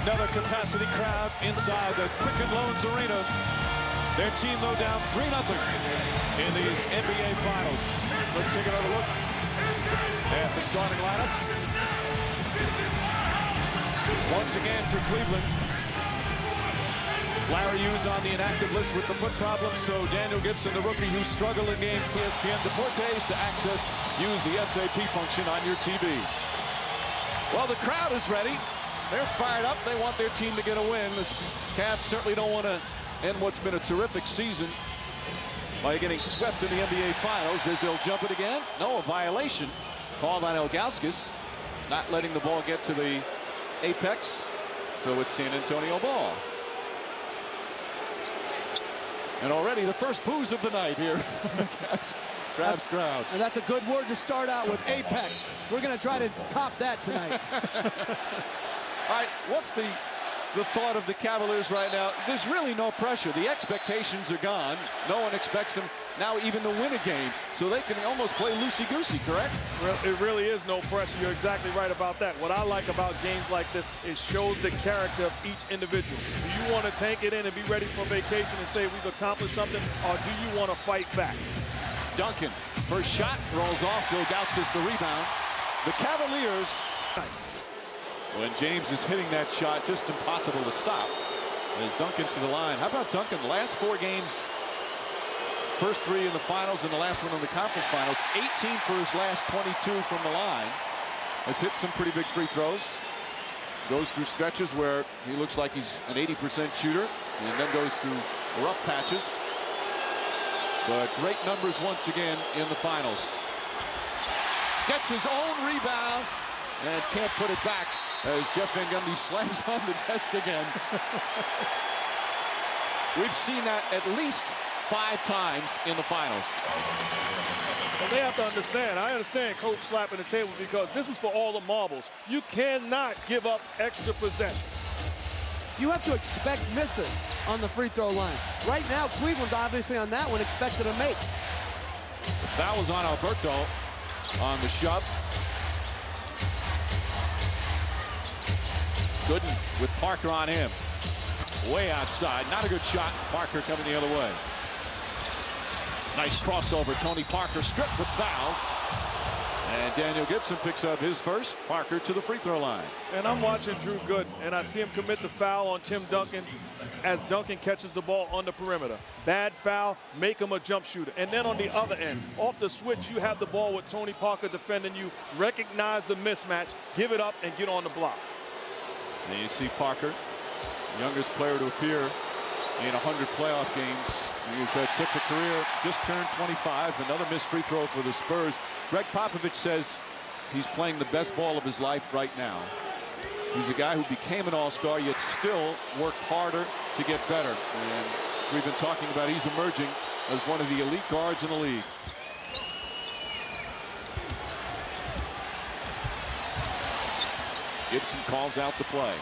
Another capacity crowd inside the Quicken Loans Arena. Their team, though, down 3-0 in these NBA Finals. Let's take another look at the starting lineups. Once again for Cleveland, Larry Hughes on the inactive list with the foot problem, so Daniel Gibson, the rookie who struggled in game ESPN Deportes to access, use the SAP function on your TV. Well, the crowd is ready. They're fired up. They want their team to get a win. The Cavs certainly don't want to end what's been a terrific season by getting swept in the NBA Finals. As they'll jump it again. No, a violation called on Ilgauskas, not letting the ball get to the apex. So it's San Antonio ball. And already the first booze of the night here. Cavs crowd. And that's a good word to start out with, apex. We're going to try to top that tonight. All right, what's the thought of the Cavaliers right now? There's really no pressure. The expectations are gone. No one expects them now even to win a game. So they can almost play loosey-goosey, correct? Well, it really is no pressure. You're exactly right about that. What I like about games like this, it shows the character of each individual. Do you want to tank it in and be ready for vacation and say we've accomplished something, or do you want to fight back? Duncan, first shot, rolls off. Ilgauskas the rebound. The Cavaliers, when James is hitting that shot, just impossible to stop. As Duncan to the line. How about Duncan? Last 4 games, first 3 in the finals and the last one in the conference finals. 18 for his last 22 from the line. Has hit some pretty big free throws. Goes through stretches where he looks like he's an 80% shooter, and then goes through rough patches. But great numbers once again in the finals. Gets his own rebound and can't put it back as Jeff Van Gundy slams on the desk again. We've seen that at least 5 times in the finals. Well, they have to understand. I understand Coach slapping the table because this is for all the marbles. You cannot give up extra possession. You have to expect misses on the free throw line. Right now, Cleveland's obviously on that one expected to make. The foul was on Oberta on the shove. Gooden with Parker on him. Way outside. Not a good shot. Parker coming the other way. Nice crossover. Tony Parker stripped with foul. And Daniel Gibson picks up his first. Parker to the free throw line. And I'm watching Drew Gooden, and I see him commit the foul on Tim Duncan as Duncan catches the ball on the perimeter. Bad foul, make him a jump shooter. And then on the other end, off the switch, you have the ball with Tony Parker defending you. Recognize the mismatch, give it up, and get on the block. And you see Parker, youngest player to appear in 100 playoff games. He's had such a career, just turned 25. Another missed free throw for the Spurs. Greg Popovich says he's playing the best ball of his life right now. He's a guy who became an all-star, yet still worked harder to get better. And we've been talking about he's emerging as one of the elite guards in the league. Gibson calls out the play.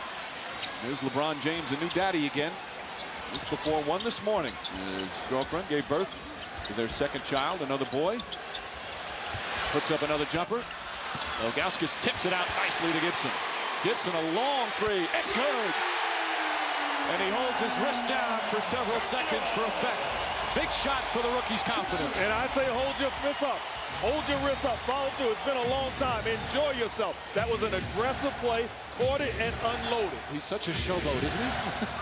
There's LeBron James, a new daddy again. Just before 1 this morning. His girlfriend gave birth to their second child, another boy. Puts up another jumper. Ilgauskas tips it out nicely to Gibson. Gibson, a long 3. It's good. And he holds his wrist down for several seconds for effect. Big shot for the rookie's confidence. And I say hold your wrist up. Hold your wrist up. Follow through. It's been a long time. Enjoy yourself. That was an aggressive play. Caught it and unloaded. He's such a showboat, isn't he?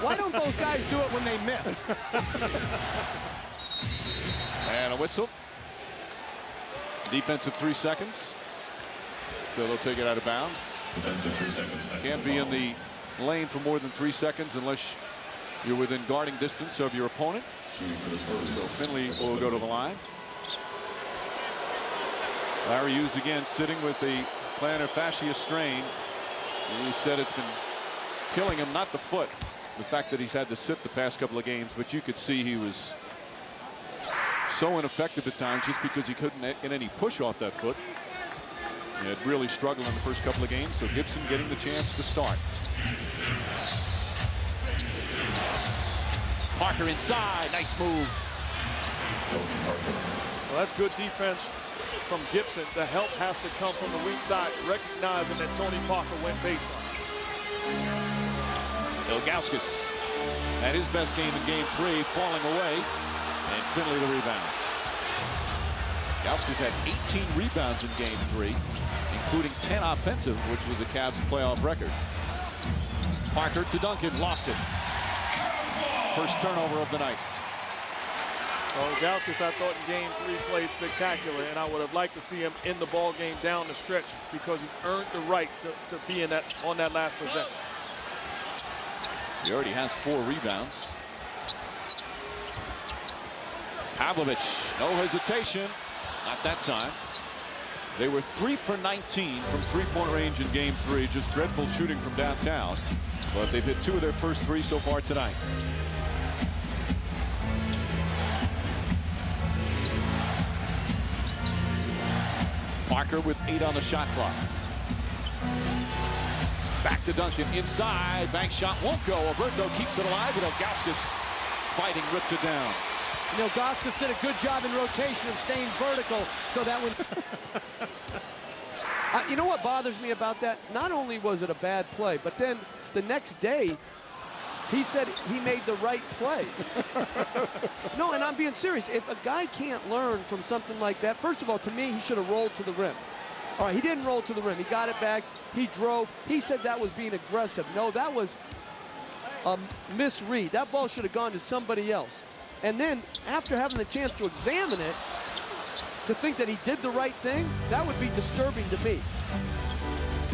Why don't those guys do it when they miss? And a whistle. Defensive 3 seconds. So they'll take it out of bounds. Defensive 3 seconds. Can't be in the lane for more than 3 seconds unless you're within guarding distance of your opponent. Shooting for the Spurs. So Finley will go to the line. Larry Hughes again sitting with the plantar fascia strain. And he said it's been killing him, not the foot, the fact that he's had to sit the past couple of games, but you could see he was so ineffective at times just because he couldn't get any push off that foot. He had really struggled in the first couple of games, so Gibson getting the chance to start. Parker inside, nice move. Well, that's good defense from Gibson. The help has to come from the weak side, recognizing that Tony Parker went baseline. Ilgauskas had his best game in game 3, falling away, and Finley the rebound. Ilgauskas had 18 rebounds in game 3, including 10 offensive, which was a Cavs playoff record. Parker to Duncan, lost it. First turnover of the night. Well, Ilgauskas, I thought in game 3 played spectacular, and I would have liked to see him in the ball game down the stretch because he earned the right to be in that on that last possession. He already has 4 rebounds. Pavlovic, no hesitation. Not that time. They were 3 for 19 from three-point range in game 3. Just dreadful shooting from downtown. But they've hit 2 of their first 3 so far tonight. Parker with 8 on the shot clock. Back to Duncan inside. Bank shot won't go. Oberta keeps it alive, but Ilgauskas fighting, rips it down. You know, Ilgauskas did a good job in rotation of staying vertical so that when... you know what bothers me about that? Not only was it a bad play, but then the next day, he said he made the right play. No, and I'm being serious. If a guy can't learn from something like that, first of all, to me, he should have rolled to the rim. All right, he didn't roll to the rim. He got it back. He drove. He said that was being aggressive. No, that was a misread. That ball should have gone to somebody else. And then, after having the chance to examine it, to think that he did the right thing, that would be disturbing to me.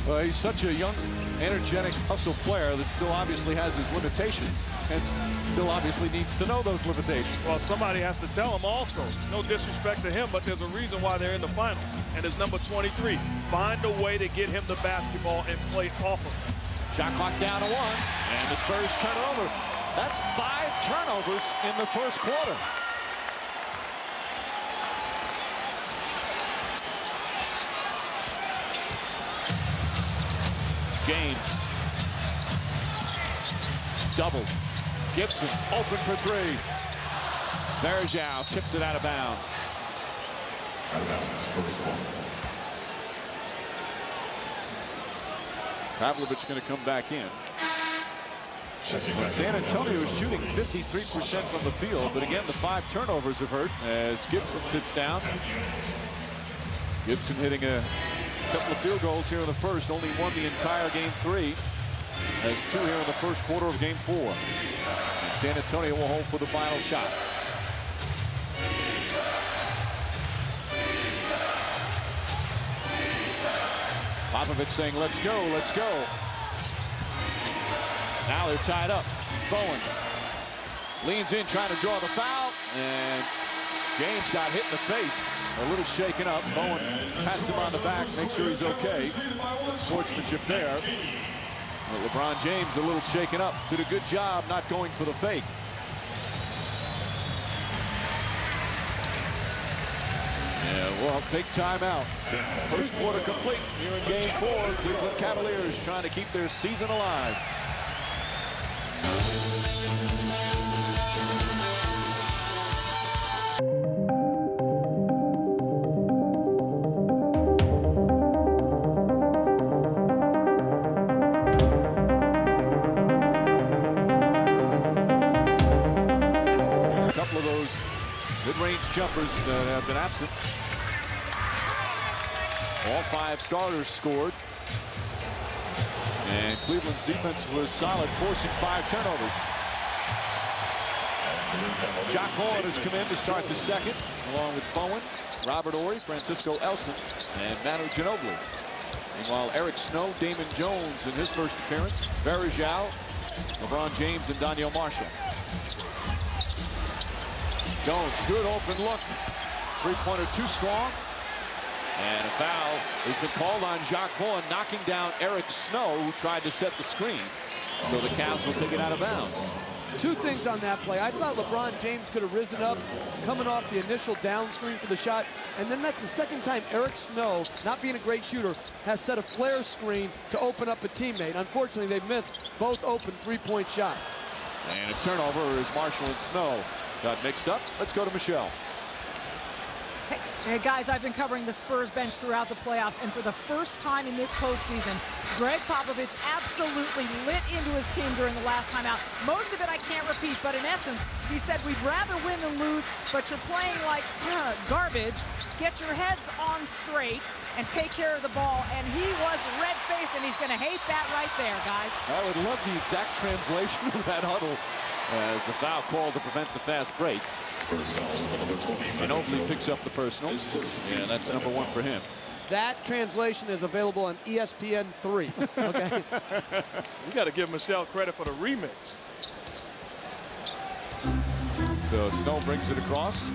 Well, he's such a young, energetic, hustle player that still obviously has his limitations, and still obviously needs to know those limitations. Well, somebody has to tell him also. No disrespect to him, but there's a reason why they're in the final. And it's number 23. Find a way to get him the basketball and play off of him. Shot clock down to 1, and the Spurs turn it over. That's 5 turnovers in the first quarter. James. Double. Gibson open for 3. Varejao chips it out of bounds. Out of bounds. Spurs ball. Pavlovic going to come back in. San Antonio is shooting 53% from the field, but again, the 5 turnovers have hurt as Gibson sits down. Gibson hitting a couple of field goals here in the first, only won the entire game 3. Has 2 here in the first quarter of game 4. And San Antonio will hold for the final shot. Pavlovic saying, let's go, let's go. Now they're tied up. Bowen leans in, trying to draw the foul, and James got hit in the face. A little shaken up. Bowen pats him on the back, make sure he's okay. Sportsmanship there. Well, LeBron James a little shaken up. Did a good job not going for the fake. Yeah, well, take time out. First quarter complete here in game 4. Cleveland Cavaliers trying to keep their season alive. A couple of those mid-range jumpers that have been absent. All 5 starters scored. And Cleveland's defense was solid, forcing 5 turnovers. Jacque has come in to start the second, along with Bowen, Robert Horry, Francisco Elson, and Manu Ginobili. Meanwhile, Eric Snow, Damon Jones in his first appearance, Varejao, LeBron James, and Donyell Marshall. Jones, good open look. 3-pointer too strong. And a foul has been called on Jacque, knocking down Eric Snow, who tried to set the screen. So the Cavs will take it out of bounds. 2 things on that play. I thought LeBron James could have risen up, coming off the initial down screen for the shot. And then that's the second time Eric Snow, not being a great shooter, has set a flare screen to open up a teammate. Unfortunately, they missed both open 3-point shots. And a turnover as Marshall and Snow got mixed up. Let's go to Michelle. Hey. Hey guys, I've been covering the Spurs bench throughout the playoffs, and for the first time in this postseason, Greg Pavlovic absolutely lit into his team during the last time out. Most of it I can't repeat, but in essence, he said we'd rather win than lose, but you're playing like garbage. Get your heads on straight and take care of the ball, and he was red-faced, and he's going to hate that right there, guys. I would love the exact translation of that huddle as a foul called to prevent the fast break. Ginobili picks up the personal, and that's number 1 for him. That translation is available on ESPN 3. Okay. You got to give Michelle credit for the remix. So Snow brings it across.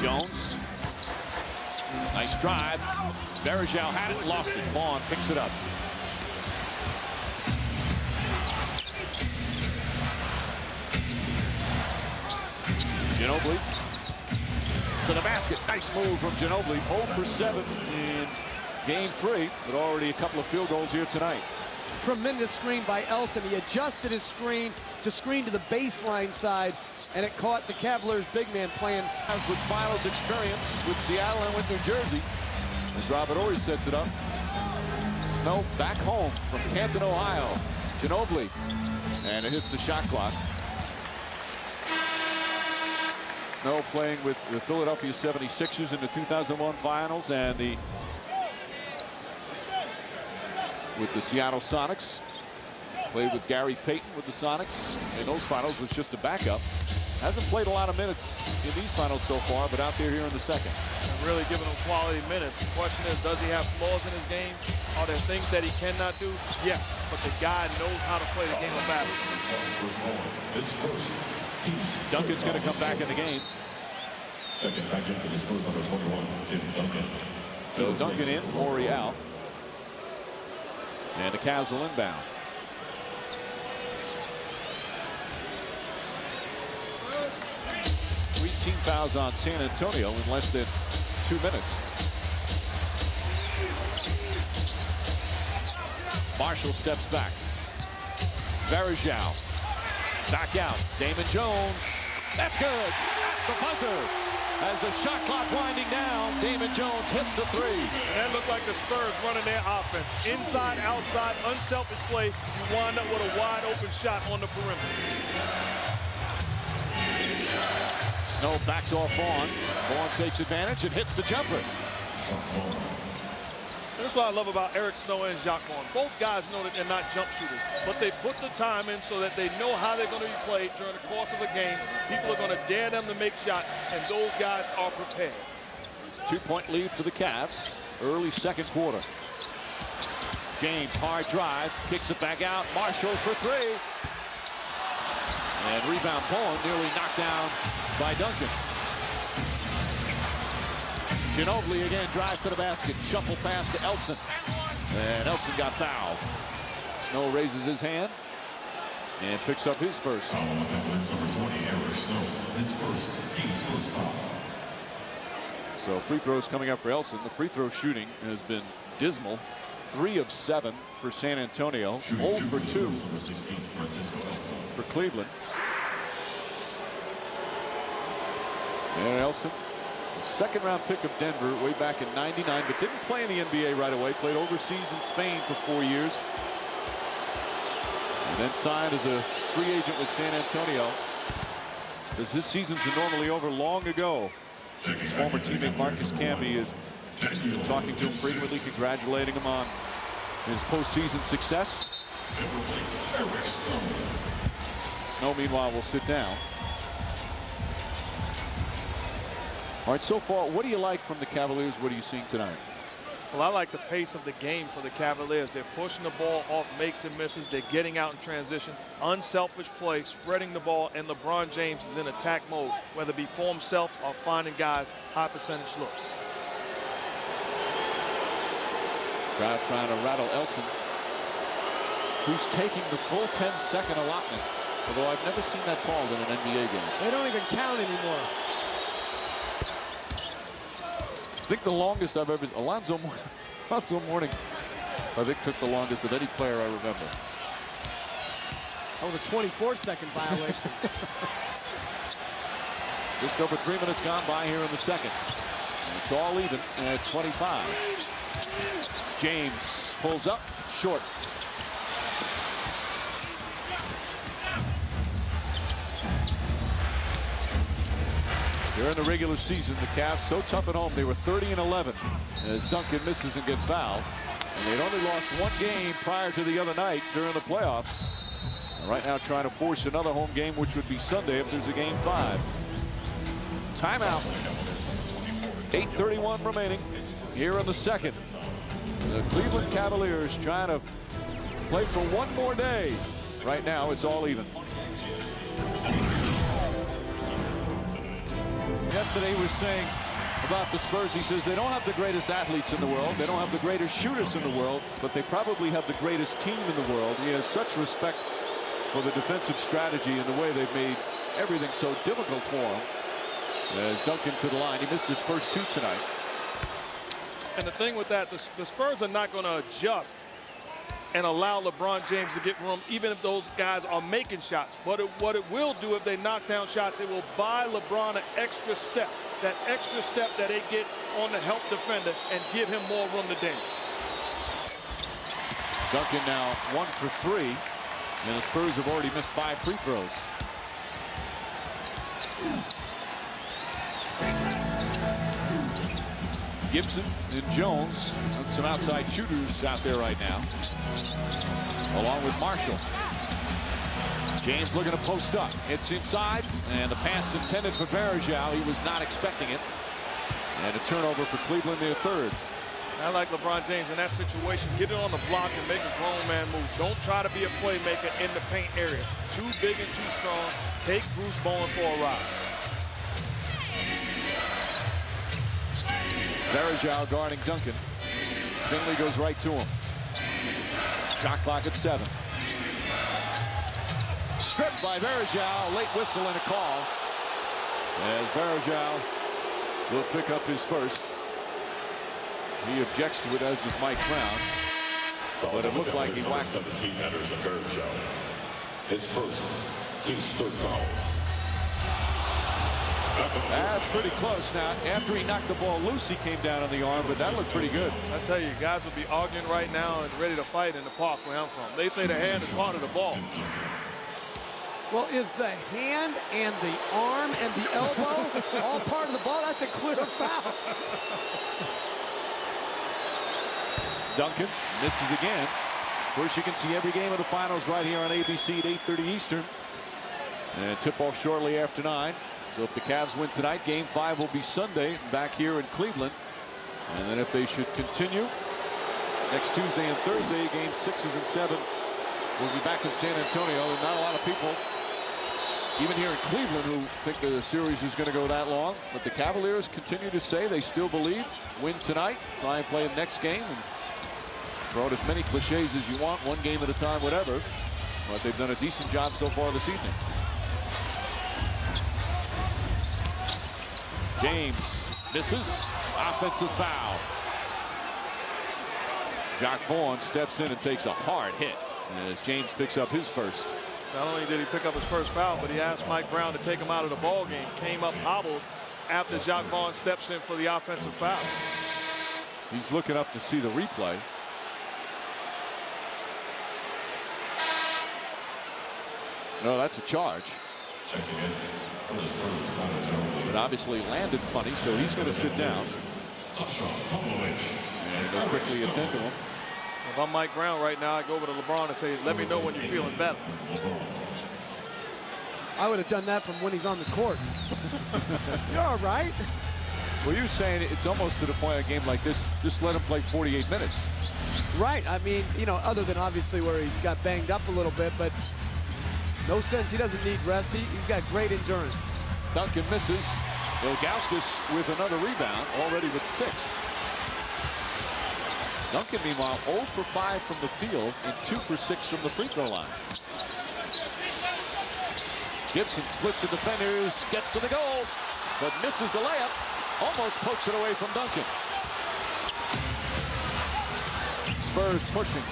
Jones. Nice drive. Varejao had it, lost it. Vaughn picks it up. Ginobili to the basket. Nice move from Ginobili. 0 for 7 in game 3, but already a couple of field goals here tonight. Tremendous screen by Elson. He adjusted his screen to the baseline side, and it caught the Cavaliers' big man playing. With finals experience with Seattle and with New Jersey, as Robert Horry sets it up. Snow back home from Canton, Ohio. Ginobili, and it hits the shot clock. Snow playing with the Philadelphia 76ers in the 2001 finals, and with the Seattle Sonics. Played with Gary Payton with the Sonics in those finals, was just a backup. Hasn't played a lot of minutes in these finals so far, but out there here in the second. And really giving him quality minutes. The question is, does he have flaws in his game? Are there things that he cannot do? Yes, but the guy knows how to play the game of basketball. Duncan's going to come back in the game. Second back in for the Spurs, number 21, Tim Duncan. So Duncan in, Horry out. And the Cavs will inbound. Three team fouls on San Antonio in less than 2 minutes. Marshall steps back. Varejao. Back out. Damon Jones. That's good. At the buzzer. As the shot clock winding down, Damon Jones hits the 3. And that looked like the Spurs running their offense. Inside, outside, unselfish play. You wind up with a wide open shot on the perimeter. Snow backs off Vaughn. Vaughn takes advantage and hits the jumper. That's what I love about Eric Snow and Jacque. Both guys know that they're not jump shooters, but they put the time in so that they know how they're going to be played during the course of a game. People are going to dare them to make shots, and those guys are prepared. 2-point lead for the Cavs. Early second quarter. James, hard drive, kicks it back out. Marshall for 3. And rebound Bowen, nearly knocked down by Duncan. Ginobili again drives to the basket. Shuffle pass to Elson. And Elson got fouled. Snow raises his hand and picks up his first. Number 20, Eric Snow. His first, team's first foul. So free throws coming up for Elson. The free throw shooting has been dismal. 3 of 7 for San Antonio. 0 for 2 for Cleveland. And Elson, the second-round pick of Denver way back in '99, but didn't play in the NBA right away. Played overseas in Spain for 4 years. And then signed as a free agent with San Antonio. Because his seasons are normally over long ago. His former teammate Marcus Camby has been talking to him frequently, congratulating him on his postseason success. Snow, meanwhile, will sit down. All right, so far, what do you like from the Cavaliers? What are you seeing tonight? Well, I like the pace of the game for the Cavaliers. They're pushing the ball off makes and misses. They're getting out in transition. Unselfish play, spreading the ball, and LeBron James is in attack mode, whether it be for himself or finding guys high percentage looks. Crowd trying to rattle Elson, who's taking the full 10-second allotment. Although I've never seen that called in an NBA game. They don't even count anymore. I think the longest I've ever, Alonzo Mourning, I think took the longest of any player I remember. That was a 24-second violation. Just over 3 minutes gone by here in the second. And it's all even at 25. James pulls up short. During the regular season, the Cavs so tough at home. They were 30-11 as Duncan misses and gets fouled. And they'd only lost one game prior to the other night during the playoffs. And right now trying to force another home game, which would be Sunday if there's a game 5. Timeout. 8:31 remaining here in the second. The Cleveland Cavaliers trying to play for one more day. Right now, it's all even. Yesterday he was saying about the Spurs, he says they don't have the greatest athletes in the world, they don't have the greatest shooters in the world, but they probably have the greatest team in the world. He has such respect for the defensive strategy and the way they've made everything so difficult for him. As Duncan to the line, he missed his first 2 tonight. And the thing with that, the Spurs are not going to adjust and allow LeBron James to get room, even if those guys are making shots. But what it will do if they knock down shots, it will buy LeBron an extra step. That extra step that they get on the help defender and give him more room to dance. Duncan now 1 for 3, and the Spurs have already missed 5 free throws. Gibson and Jones and some outside shooters out there right now, along with Marshall. James looking to post up. It's inside, and the pass intended for Varejao. He was not expecting it. And a turnover for Cleveland, their 3rd. I like LeBron James in that situation. Get it on the block and make a grown man move. Don't try to be a playmaker in the paint area. Too big and too strong. Take Bruce Bowen for a ride. Varejao guarding Duncan. Finley goes right to him. Shot clock at 7. Stripped by Varejao. Late whistle and a call. As Varejao will pick up his first. He objects to it, as does Mike Brown. But it looked like he whacked him. 17 Anderson Varejao. His first, team's 3rd foul. That's pretty close. Now, after he knocked the ball loose, he came down on the arm, but that looked pretty good. I tell you, guys will be arguing right now and ready to fight in the park where I'm from. They say the hand is part of the ball. Well, is the hand and the arm and the elbow all part of the ball? That's a clear foul. Duncan misses again. Of course, you can see every game of the finals right here on ABC at 8:30 Eastern. And tip-off shortly after 9. So if the Cavs win tonight, game 5 will be Sunday back here in Cleveland. And then if they should continue, next Tuesday and Thursday, game 6 and 7 will be back in San Antonio. There's not a lot of people, even here in Cleveland, who think the series is going to go that long. But the Cavaliers continue to say they still believe. Win tonight, try and play the next game, and throw out as many cliches as you want, one game at a time, whatever. But they've done a decent job so far this evening. James misses. Offensive foul. Jacque Vaughn steps in and takes a hard hit as James picks up his first. Not only did he pick up his first foul, but he asked Mike Brown to take him out of the ball game. Came up hobbled after Jacque Vaughn steps in for the offensive foul. He's looking up to see the replay. No, that's a charge. But obviously landed funny, so he's going to sit down. Sasha, Pavlovic. And they'll quickly attend to him. If I'm Mike Brown right now, I go over to LeBron and say, let me know when you're feeling better. I would have done that from when he's on the court. You're all right. Well, you're saying it's almost to the point of a game like this, just let him play 48 minutes. Right. I mean, you know, other than obviously where he got banged up a little bit, but no sense. He doesn't need rest. He's got great endurance. Duncan misses. Ilgauskas with another rebound, already with 6. Duncan, meanwhile, 0 for 5 from the field and 2 for 6 from the free throw line. Gibson splits the defenders, gets to the goal, but misses the layup. Almost pokes it away from Duncan. Spurs pushing.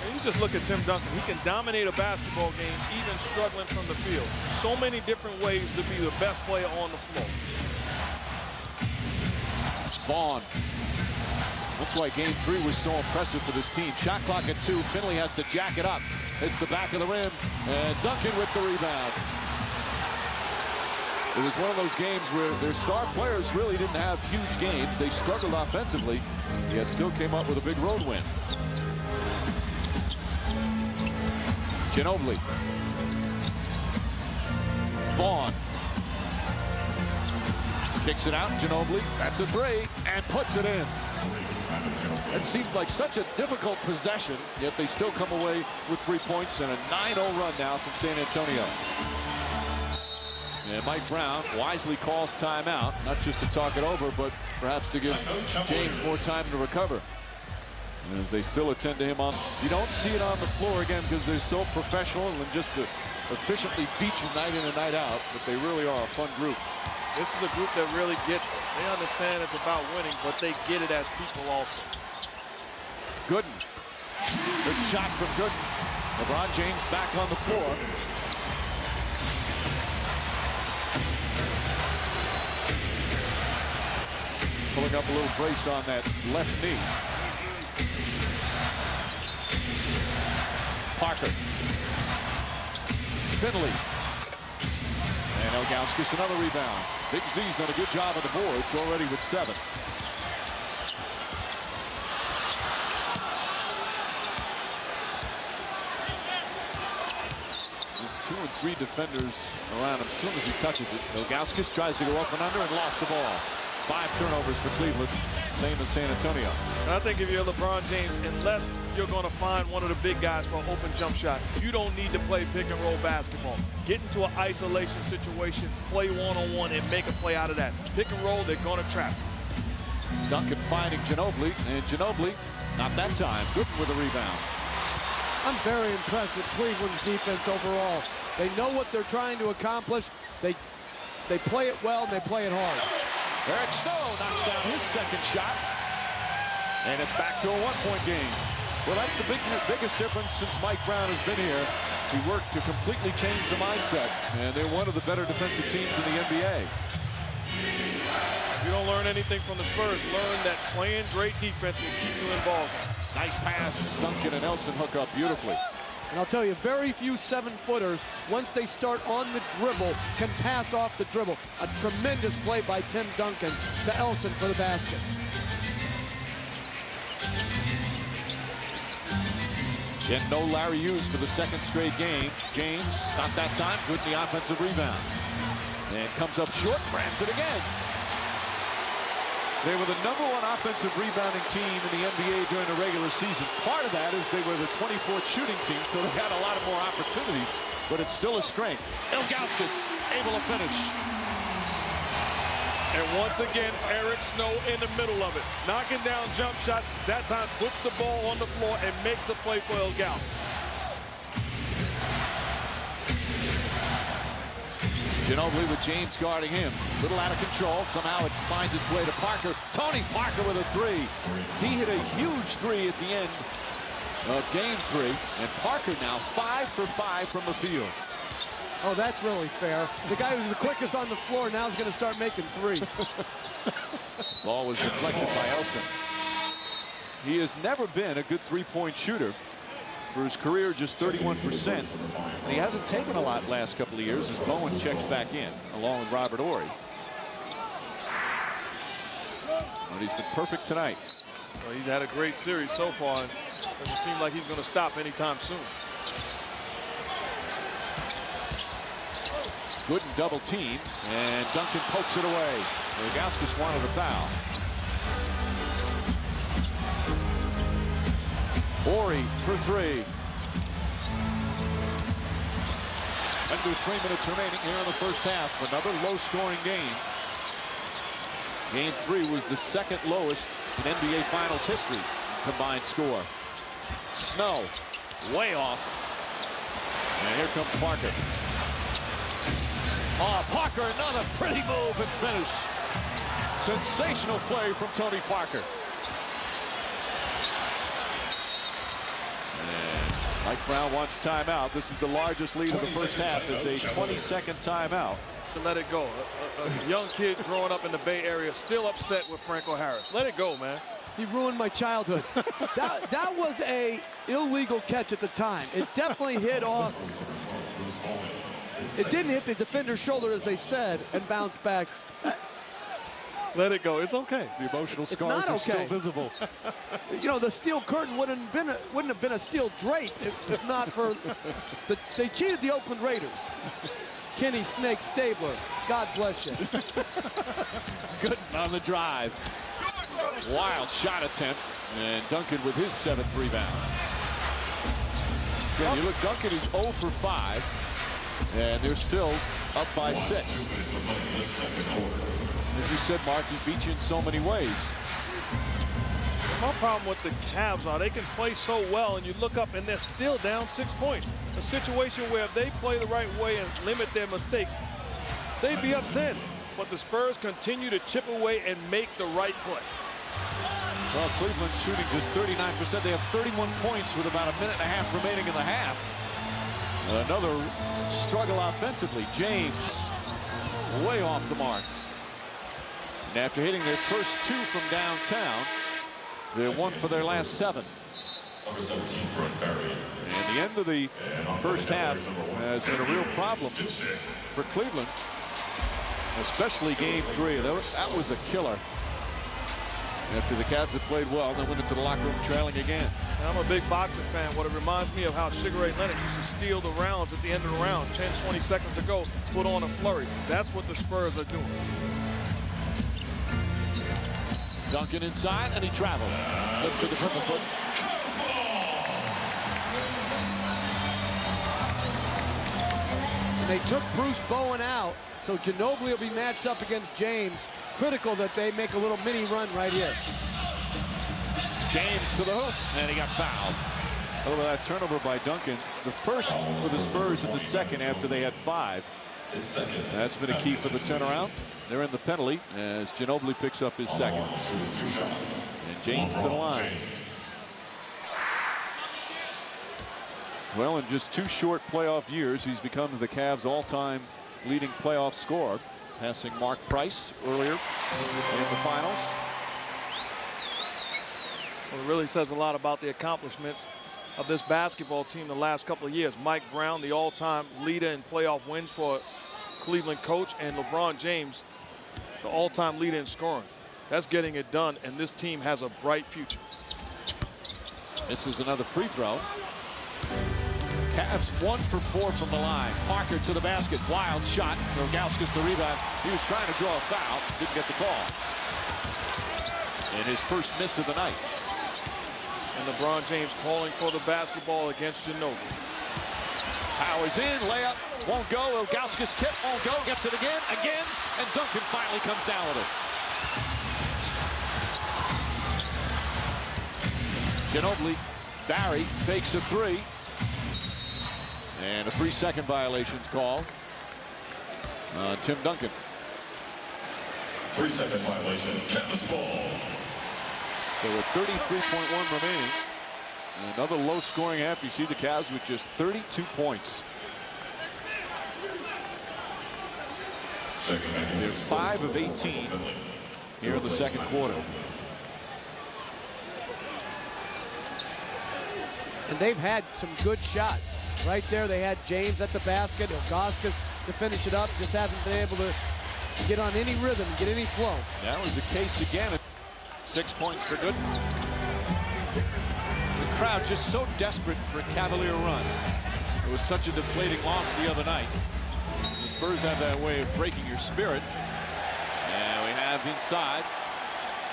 And you just look at Tim Duncan. He can dominate a basketball game even struggling from the field. So many different ways to be the best player on the floor. Vaughn. That's why game 3 was so impressive for this team. Shot clock at 2. Finley has to jack it up. It's the back of the rim. And Duncan with the rebound. It was one of those games where their star players really didn't have huge games. They struggled offensively, yet still came up with a big road win. Ginobili. Vaughn. Kicks it out, Ginobili. That's a 3, and puts it in. It seemed like such a difficult possession, yet they still come away with 3 points and a 9-0 run now from San Antonio. And Mike Brown wisely calls timeout, not just to talk it over, but perhaps to give James more time to recover. And as they still attend to him on, you don't see it on the floor again because they're so professional and just to efficiently beat you night in and night out, but they really are a fun group. This is a group that really gets it. They understand it's about winning, but they get it as people also. Gooden. Good shot from Gooden. LeBron James back on the floor. Pulling up a little brace on that left knee. Parker. Finley. And Ilgauskas another rebound. Big Z's done a good job on the boards already with 7. There's 2 and 3 defenders around him as soon as he touches it. Ilgauskas tries to go up and under and lost the ball. 5 turnovers for Cleveland, same as San Antonio. And I think if you're LeBron James, unless you're going to find one of the big guys for an open jump shot, you don't need to play pick and roll basketball. Get into an isolation situation, play one-on-one, and make a play out of that. Pick and roll, they're going to trap. Duncan finding Ginobili, and Ginobili, not that time, Gooden with a rebound. I'm very impressed with Cleveland's defense overall. They know what they're trying to accomplish. They play it well, and they play it hard. Eric Snow knocks down his second shot. And it's back to a 1-point game. Well, that's the biggest difference since Mike Brown has been here. He worked to completely change the mindset. And they're one of the better defensive teams in the NBA. If you don't learn anything from the Spurs, learn that playing great defense will keep you involved. Nice pass. Duncan and Elson hook up beautifully. And I'll tell you, very few 7-footers, once they start on the dribble, can pass off the dribble. A tremendous play by Tim Duncan to Elson for the basket. And no Larry Hughes for the 2nd straight game. James, not that time, good in the offensive rebound. And comes up short, grabs it again. They were the #1 offensive rebounding team in the NBA during the regular season. Part of that is they were the 24th shooting team, so they had a lot of more opportunities, but it's still a strength. Ilgauskas able to finish. And once again, Eric Snow in the middle of it. Knocking down jump shots, that time puts the ball on the floor and makes a play for Ilgauskas. Ginobili with James guarding him. Little out of control. Somehow it finds its way to Parker. Tony Parker with a 3. He hit a huge 3 at the end of game 3. And Parker now 5 for 5 from the field. Oh, that's really fair. The guy who's the quickest on the floor now is going to start making 3s. Ball was deflected by Elson. He has never been a good 3-point shooter. For his career, just 31%. And he hasn't taken a lot last couple of years as Bowen checks back in, along with Robert Horry. But he's been perfect tonight. Well, he's had a great series so far, and doesn't seem like he's going to stop anytime soon. Gooden double team, and Duncan pokes it away. Ilgauskas wanted a foul. Horry for 3. Under 3 minutes remaining here in the first half. Another low-scoring game. Game 3 was the 2nd lowest in NBA Finals history. Combined score. Snow way off. And here comes Parker. Oh, Parker, another pretty move and finish. Sensational play from Tony Parker. And Mike Brown wants timeout. This is the largest lead of the first half. It's a 20-second timeout. To let it go. A young kid growing up in the Bay Area still upset with Franco Harris. Let it go, man. He ruined my childhood. that was a illegal catch at the time. It definitely hit off. It didn't hit the defender's shoulder, as they said, and bounced back. Let it go. It's okay. The emotional It's scars not are okay. still visible. You know, the steel curtain wouldn't have been a steel drape if not for they cheated the Oakland Raiders. Kenny Snake Stabler, God bless you. Gooden on the drive. Wild shot attempt, and Duncan with his 7th rebound. Again, you look, Duncan is 0 for 5, and they're still up by 6. As you said, Mark, he beat you in so many ways. My problem with the Cavs are they can play so well, and you look up and they're still down 6 points. A situation where if they play the right way and limit their mistakes, they'd be up 10. But the Spurs continue to chip away and make the right play. Well, Cleveland shooting just 39%. They have 31 points with about a minute and a half remaining in the half. Another struggle offensively. James way off the mark. And after hitting their first 2 from downtown, they're 1 for their last 7. And the end of the first half has been a real problem for Cleveland, especially game 3. That was a killer. After the Cavs had played well, then went into the locker room trailing again. And I'm a big boxing fan. What it reminds me of how Sugar Ray Leonard used to steal the rounds at the end of the round. 10, 20 seconds to go, put on a flurry. That's what the Spurs are doing. Duncan inside, and he traveled. Looks for the purple foot. And they took Bruce Bowen out, so Ginobili will be matched up against James. Critical that they make a little mini run right here. James to the hoop, and he got fouled. Over that turnover by Duncan, the first for the Spurs in the second after they had 5. That's been a key for the turnaround. They're in the penalty as Ginobili picks up his second. And James to the line. Well, in just 2 short playoff years, he's become the Cavs' all-time leading playoff scorer, passing Mark Price earlier in the finals. Well, it really says a lot about the accomplishments of this basketball team the last couple of years. Mike Brown, the all-time leader in playoff wins for Cleveland coach, and LeBron James, the all-time leader in scoring. That's getting it done, and this team has a bright future. This is another free throw. Cavs 1 for 4 from the line. Parker to the basket. Wild shot. Ilgauskas the rebound. He was trying to draw a foul. Didn't get the call. And his first miss of the night. And LeBron James calling for the basketball against Ginobili. Powers in. Layup. Won't go. Ilgauskas tip. Won't go. Gets it again. And Duncan finally comes down with it. Ginobili. Barry fakes a 3. And a 3-second violations call on Tim Duncan. 3-second violation. Cavs ball. So with 33.1 remaining, another low-scoring half. You see the Cavs with just 32 points. They're 5 of 18 here in the second quarter. And they've had some good shots. Right there, they had James at the basket, Ilgauskas to finish it up. Just hasn't been able to get on any rhythm, get any flow. That was the case again. 6 points for Gooden. The crowd just so desperate for a Cavalier run. It was such a deflating loss the other night. The Spurs have that way of breaking your spirit. And we have inside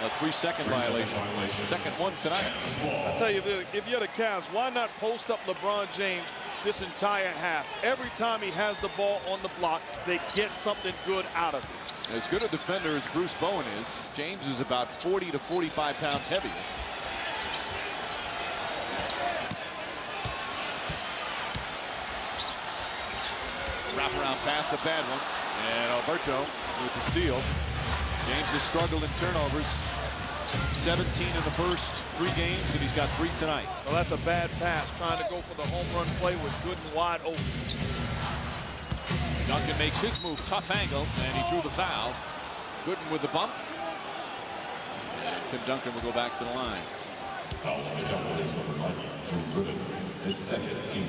a 3-second violation. Second one tonight. I tell you, if you're the Cavs, why not post up LeBron James this entire half? Every time he has the ball on the block, they get something good out of it. As good a defender as Bruce Bowen is, James is about 40 to 45 pounds heavier. Wraparound pass, a bad one. And Oberta with the steal. James has struggled in turnovers 17 in the first 3 games, and he's got 3 tonight. Well, that's a bad pass. Trying to go for the home run play was Gooden wide open. Duncan makes his move, tough angle, and he drew the foul. Gooden with the bump. And Tim Duncan will go back to the line.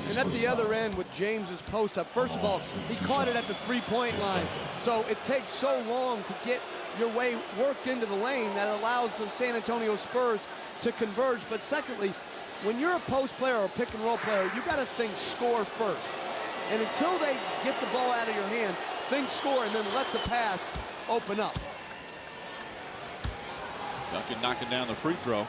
And at the other end with James's post up, first of all, he caught it at the 3-point line. So it takes so long to get your way worked into the lane that allows the San Antonio Spurs to converge. But secondly, when you're a post player or a pick and roll player, you got to think score first. And until they get the ball out of your hands, think score and then let the pass open up. Duncan knocking down the free throw. Of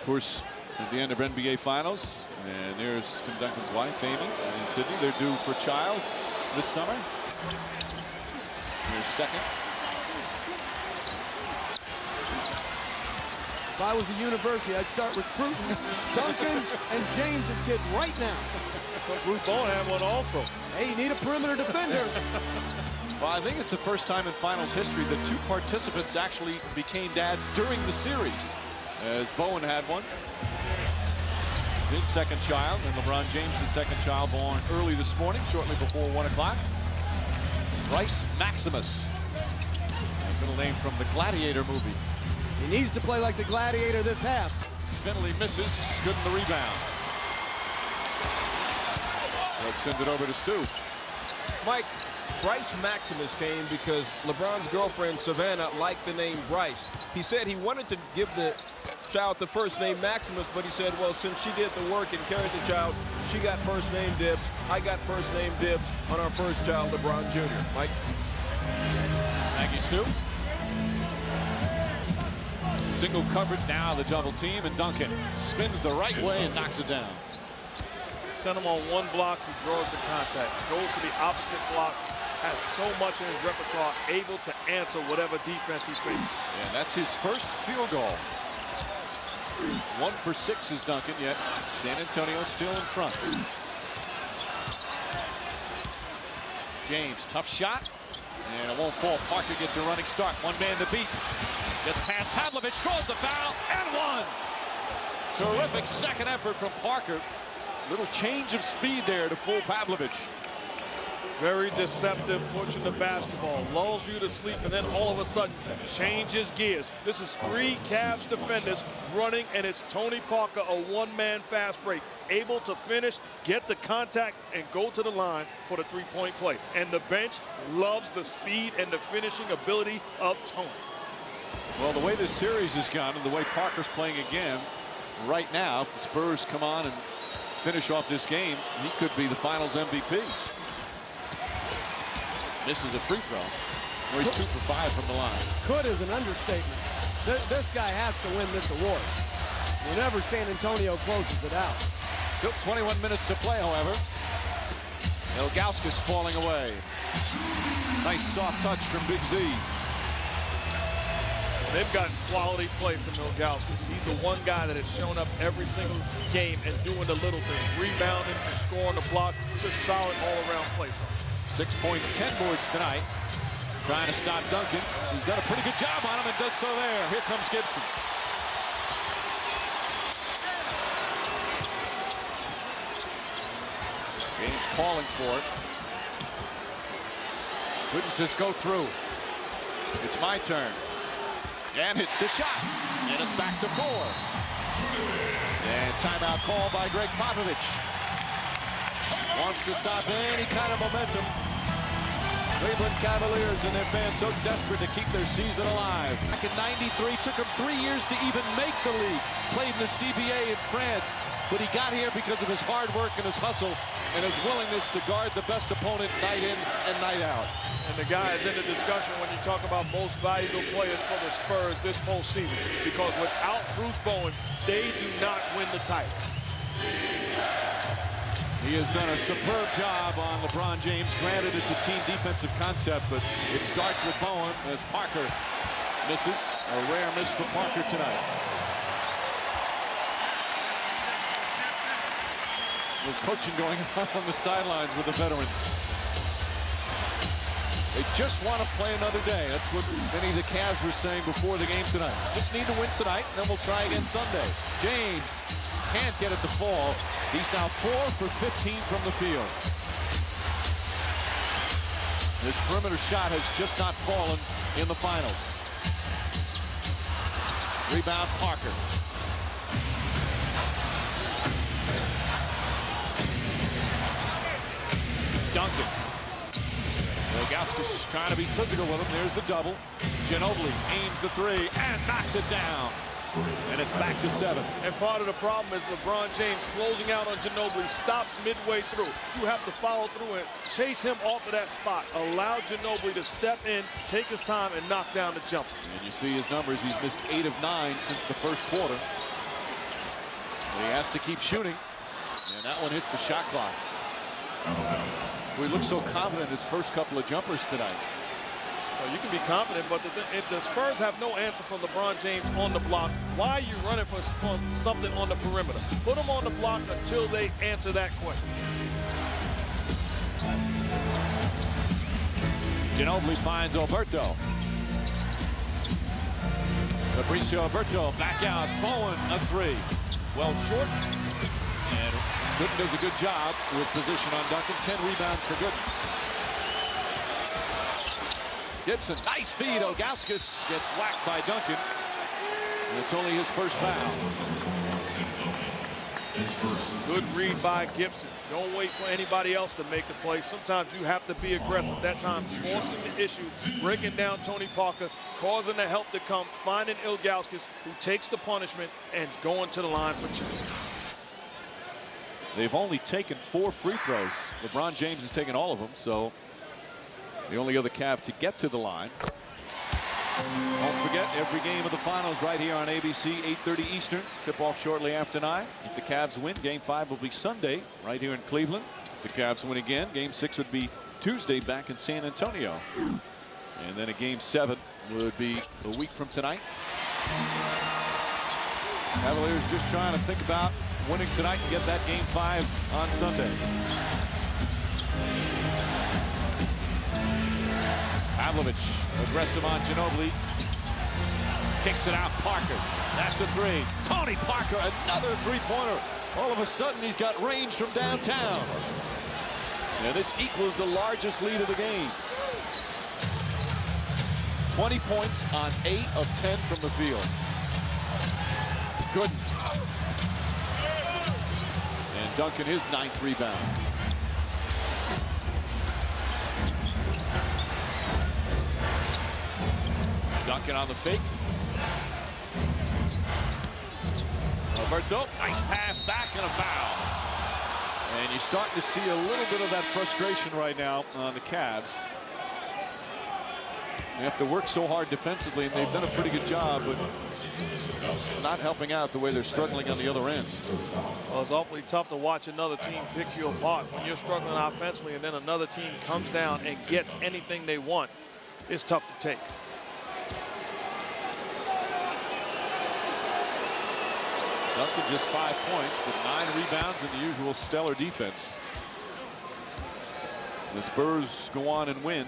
course, at the end of NBA Finals, and there's Tim Duncan's wife, Amy, in Sydney. They're due for a child this summer. Here's second. If I was a university, I'd start recruiting Duncan and James's kid right now. Bruce Bowen had one also. Hey, you need a perimeter defender. Well, I think it's the first time in finals history that 2 participants actually became dads during the series, as Bowen had one. His second child, and LeBron James' second child, born early this morning, shortly before 1 o'clock. Bryce Maximus, a middle name from the Gladiator movie. He needs to play like the Gladiator this half. Finley misses, good in the rebound. Let's send it over to Stu. Mike, Bryce Maximus came because LeBron's girlfriend, Savannah, liked the name Bryce. He said he wanted to give the child the first name Maximus, but he said, well, since she did the work and carried the child, she got first name dibs. I got first name dibs on our first child, LeBron Jr. Mike? Thank you, Stu. Single coverage now, the double team, and Duncan spins the right way and knocks it down. Send him on one block, he draws the contact. Goes to the opposite block, has so much in his repertoire, able to answer whatever defense he faces. And that's his first field goal. 1 for 6 is Duncan, yet San Antonio still in front. James, tough shot, and it won't fall. Parker gets a running start. 1 man to beat. Gets past Pavlovic, draws the foul, and 1. Terrific second effort from Parker. Little change of speed there to fool Pavlovic. Very deceptive, pushing the basketball, lulls you to sleep, and then all of a sudden changes gears. This is 3 Cavs defenders running, and it's Tony Parker, a one-man fast break, able to finish, get the contact, and go to the line for the three-point play. And the bench loves the speed and the finishing ability of Tony. Well, the way this series has gone and the way Parker's playing again, right now, if the Spurs come on and finish off this game, he could be the finals MVP. Misses a free throw. Well, he's 2 for 5 from the line. Could is an understatement. This guy has to win this award whenever San Antonio closes it out. Still 21 minutes to play, however. Ilgauskas falling away. Nice soft touch from Big Z. They've gotten quality play from Ilgauskas. He's the one guy that has shown up every single game and doing the little things, rebounding, scoring the block, just solid all-around play from him. 6 points, 10 boards tonight. Trying to stop Duncan. He's done a pretty good job on him and does so there. Here comes Gibson. James calling for it. Gooden says go through. It's my turn. And hits the shot. And it's back to 4. And timeout call by Greg Pavlovic. Wants to stop any kind of momentum. Cleveland Cavaliers and their fans so desperate to keep their season alive. Back in '93, took him 3 years to even make the league. Played in the CBA in France, but he got here because of his hard work and his hustle and his willingness to guard the best opponent night in and night out. And the guy is in the discussion when you talk about most valuable players for the Spurs this postseason, because without Bruce Bowen, they do not win the title. He has done a superb job on LeBron James. Granted, it's a team defensive concept, but it starts with Bowen as Parker misses. A rare miss for Parker tonight. With coaching going on the sidelines with the veterans. They just want to play another day. That's what many of the Cavs were saying before the game tonight. Just need to win tonight, and then we'll try again Sunday. James can't get it to fall. He's now 4 for 15 from the field. His perimeter shot has just not fallen in the finals. Rebound, Parker. Duncan. Ilgauskas trying to be physical with him. There's the double. Ginobili aims the three and knocks it down. And it's back to 7. And part of the problem is LeBron James closing out on Ginobili, stops midway through. You have to follow through and chase him off of that spot. Allow Ginobili to step in, take his time, and knock down the jumper. And you see his numbers. He's missed 8 of 9 since the first quarter. He has to keep shooting. And that one hits the shot clock. We look so confident in his first couple of jumpers tonight. Well, you can be confident, but if the Spurs have no answer for LeBron James on the block, why are you running for something on the perimeter? Put him on the block until they answer that question. Ginobili finds Oberta. Fabricio Oberta back out. Bowen a 3. Well short. And Gooden does a good job with position on Duncan. 10 rebounds for Gooden. Gibson, nice feed. Ilgauskas gets whacked by Duncan. And it's only his first foul. Good read by Gibson. Don't wait for anybody else to make the play. Sometimes you have to be aggressive. That time, forcing the issue, breaking down Tony Parker, causing the help to come, finding Ilgauskas, who takes the punishment and is going to the line for 2. They've only taken 4 free throws. LeBron James has taken all of them, so the only other Cav to get to the line. Don't forget, every game of the finals right here on ABC, 8:30 Eastern. Tip-off shortly after 9. If the Cavs win, Game 5 will be Sunday right here in Cleveland. If the Cavs win again, Game 6 would be Tuesday back in San Antonio. And then a Game 7 would be a week from tonight. Cavaliers just trying to think about winning tonight and get that Game 5 on Sunday. Pavlovic aggressive on Ginobili. Kicks it out, Parker. That's a 3. Tony Parker, another three-pointer. All of a sudden, he's got range from downtown. And this equals the largest lead of the game. 20 points on 8 of 10 from the field. Gooden. And Duncan, his 9th rebound. Duncan on the fake. Oberta, nice pass back and a foul. And you're starting to see a little bit of that frustration right now on the Cavs. They have to work so hard defensively, and they've done a pretty good job, but it's not helping out the way they're struggling on the other end. Well, it's awfully tough to watch another team pick you apart when you're struggling offensively, and then another team comes down and gets anything they want. It's tough to take. Duncan just 5 points, but 9 rebounds and the usual stellar defense. The Spurs go on and win.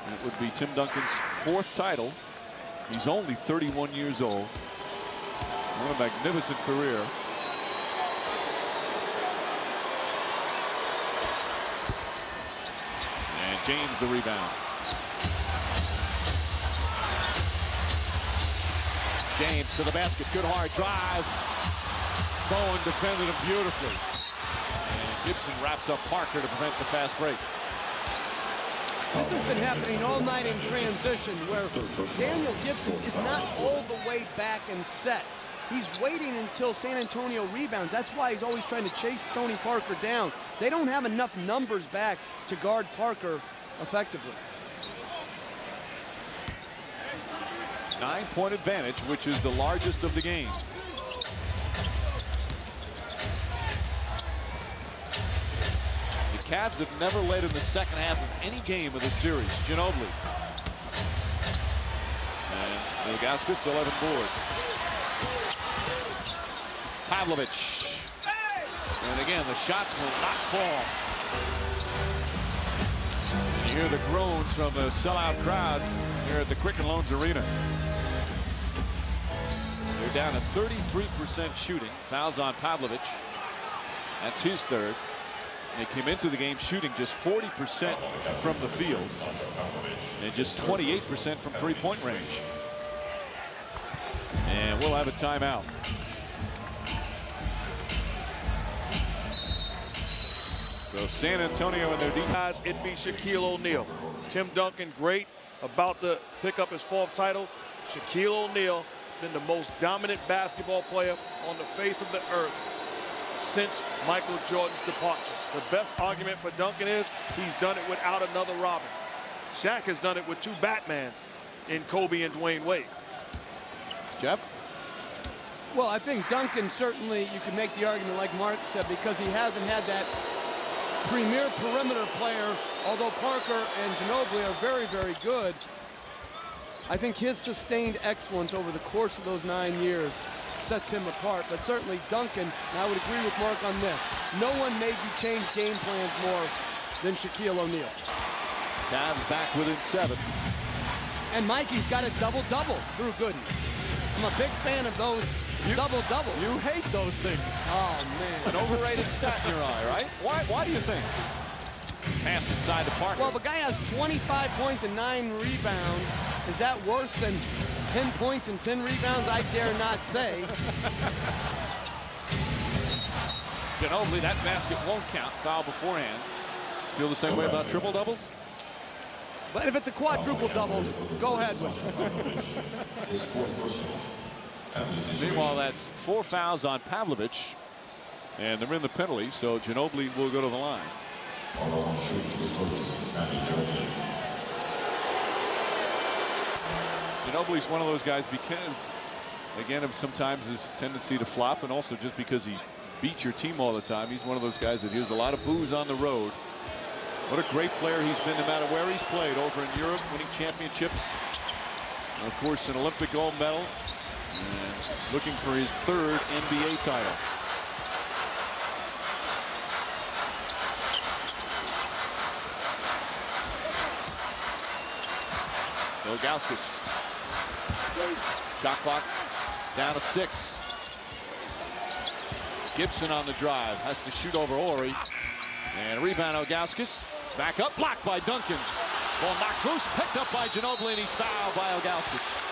It would be Tim Duncan's 4th title. He's only 31 years old. What a magnificent career. And James the rebound. James to the basket. Good hard drive. Bowen defended him beautifully. And Gibson wraps up Parker to prevent the fast break. This has been happening all night in transition, where Daniel Gibson is not all the way back and set. He's waiting until San Antonio rebounds. That's why he's always trying to chase Tony Parker down. They don't have enough numbers back to guard Parker effectively. 9-point advantage, which is the largest of the game. The Cavs have never led in the second half of any game of the series. Ginobili. And Ilgauskas, 11 boards. Pavlovic. And again, the shots will not fall. You hear the groans from the sellout crowd here at the Quicken Loans Arena. They're down to 33% shooting. Fouls on Pavlovic. That's his third. They came into the game shooting just 40% from the field and just 28% from three-point range. And we'll have a timeout. So San Antonio and their defense. It'd be Shaquille O'Neal. Tim Duncan, great, about to pick up his 4th title. Shaquille O'Neal been the most dominant basketball player on the face of the earth since Michael Jordan's departure. The best argument for Duncan is he's done it without another Robin. Shaq has done it with 2 Batmans in Kobe and Dwayne Wade. Jeff? Well, I think Duncan, certainly you can make the argument like Mark said, because he hasn't had that premier perimeter player, although Parker and Ginobili are very, very good. I think his sustained excellence over the course of those 9 years sets him apart. But certainly Duncan, and I would agree with Mark on this, no one made you change game plans more than Shaquille O'Neal. Cavs back within 7. And Mikey's got a double-double through Gooden. I'm a big fan of those double-doubles. You hate those things. Oh, man. An overrated stat in your eye, right? Why do you think? Pass inside to Parker. Well, the guy has 25 points and 9 rebounds. Is that worse than 10 points and 10 rebounds? I dare not say. Ginobili, that basket won't count. Foul beforehand. Feel the same way about triple doubles? But if it's a quadruple double, go ahead with it. Meanwhile, that's 4 fouls on Pavlovic, and they're in the penalty, so Ginobili will go to the line. Ginobili's one of those guys because, again, of sometimes his tendency to flop, and also just because he beats your team all the time. He's one of those guys that hears a lot of boos on the road. What a great player he's been no matter where he's played, over in Europe, winning championships. And of course, an Olympic gold medal. And looking for his 3rd NBA title. Ilgauskas. Shot clock down to 6. Gibson on the drive. Has to shoot over Horry. And rebound Ilgauskas. Back up, blocked by Duncan. Ball knocked loose, picked up by Ginobili, and he's fouled by Ilgauskas.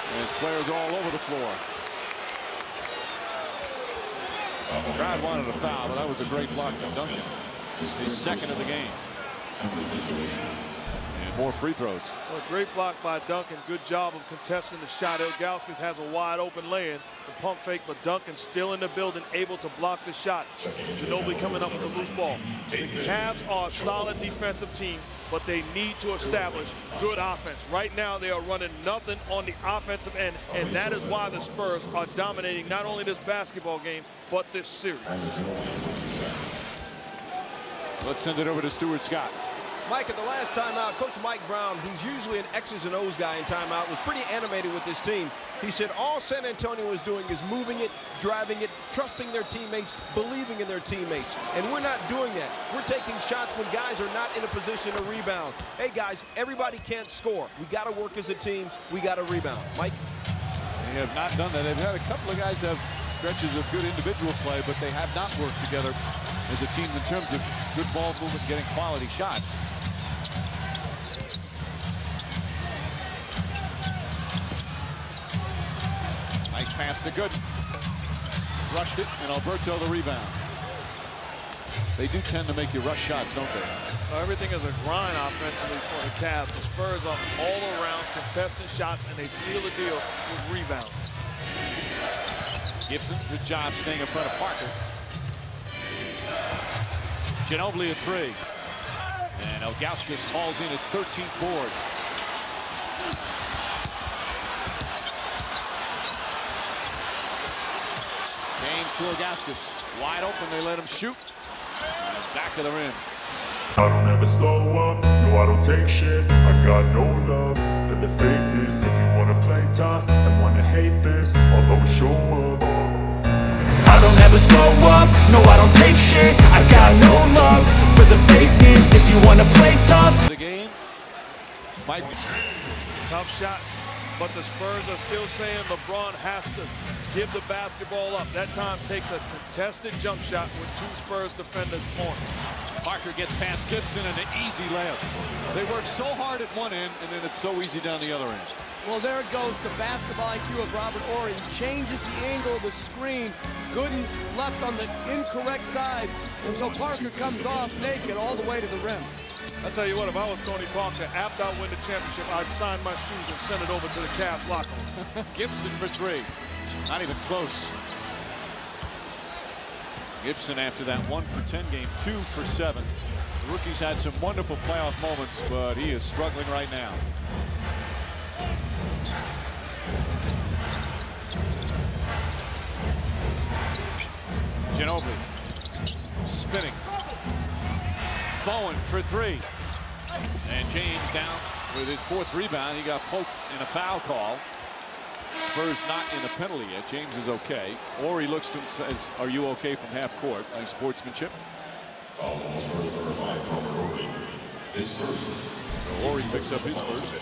And his players are all over the floor. The crowd wanted a foul, but that was a great block from Duncan. His 2nd of the game. And more free throws. Well, great block by Duncan. Good job of contesting the shot. Ilgauskas has a wide open lay-in. The pump fake, but Duncan still in the building, able to block the shot. Ginobili coming up with a loose ball. The Cavs are a solid defensive team, but they need to establish good offense. Right now, they are running nothing on the offensive end, and that is why the Spurs are dominating not only this basketball game, but this series. Let's send it over to Stuart Scott. Mike, at the last timeout, Coach Mike Brown, who's usually an X's and O's guy in timeout, was pretty animated with this team. He said all San Antonio is doing is moving it, driving it, trusting their teammates, believing in their teammates. And we're not doing that. We're taking shots when guys are not in a position to rebound. Hey, guys, everybody can't score. We got to work as a team. We got to rebound. Mike? They have not done that. They've had a couple of guys have stretches of good individual play, but they have not worked together as a team in terms of good ball movement, getting quality shots. Nice pass to Gooden. Rushed it, and Oberta the rebound. They do tend to make you rush shots, don't they? Everything is a grind offensively for the Cavs. The Spurs are all around contesting shots, and they seal the deal with rebounds. Gibson, good job staying in front of Parker. Ginobili a 3. And Ilgauskas hauls in his 13th board. James to Ilgauskas. Wide open, they let him shoot. And back of the rim. I don't ever slow up, no I don't take shit. I got no love for the fakeness. If you wanna play tough and wanna hate this, I'll always show up. I don't ever slow up, no I don't take shit. I got no love for the fakeness if you wanna play tough. The game might be Tough shot, but the Spurs are still saying LeBron has to give the basketball up. That time takes a contested jump shot with 2 Spurs defenders on him. Parker gets past Gibson and an easy layup. They work so hard at one end, and then it's so easy down the other end. Well, there it goes, the basketball IQ of Robert Horry. He changes the angle of the screen. Gooden's left on the incorrect side, and so Parker comes off naked all the way to the rim. I tell you what, if I was Tony Parker, after I win the championship, I'd sign my shoes and send it over to the Cavs locker room. Gibson for 3. Not even close. Gibson after that 1 for 10 game, 2 for 7. The rookie's had some wonderful playoff moments, but he is struggling right now. Ginobili spinning. Bowen for 3. And James down with his 4th rebound. He got poked in a foul call. Spurs not in a penalty yet. James is okay. Or he looks to him and says, "Are you okay?" from half court. Nice sportsmanship. Fouls on Spurs number 5, Robert Horry. His first. So Horry picks up his first.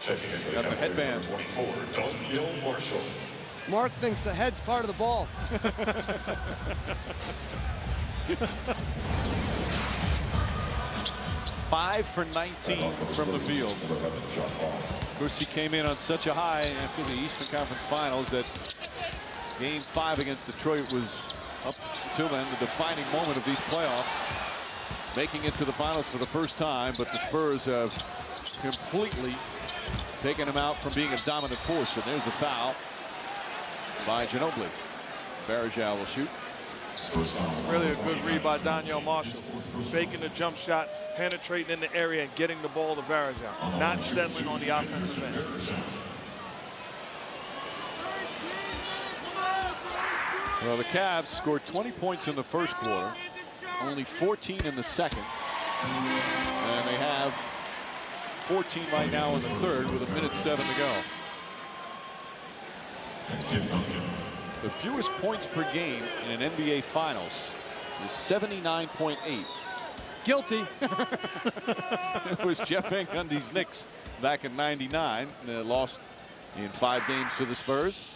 Checking into the Got the Cavaliers, headband. number 24, Donyell Marshall. Mark thinks the head's part of the ball. 5 for 19 from the field. Of course, he came in on such a high after the Eastern Conference Finals that Game 5 against Detroit was, up until then, the defining moment of these playoffs. Making it to the finals for the first time, but the Spurs have completely taken him out from being a dominant force. And there's a foul by Ginobili. Varejao will shoot. Really a good read by Donyell Marshall. Faking the jump shot, penetrating in the area, and getting the ball to Varejao. Not settling on the offensive end. Well, the Cavs scored 20 points in the first quarter, only 14 in the second. And they have 14 right now in the third with 1:07 to go. The fewest points per game in an NBA Finals is 79.8. Guilty. It was Jeff Van Gundy's Knicks back in '99. They lost in 5 games to the Spurs.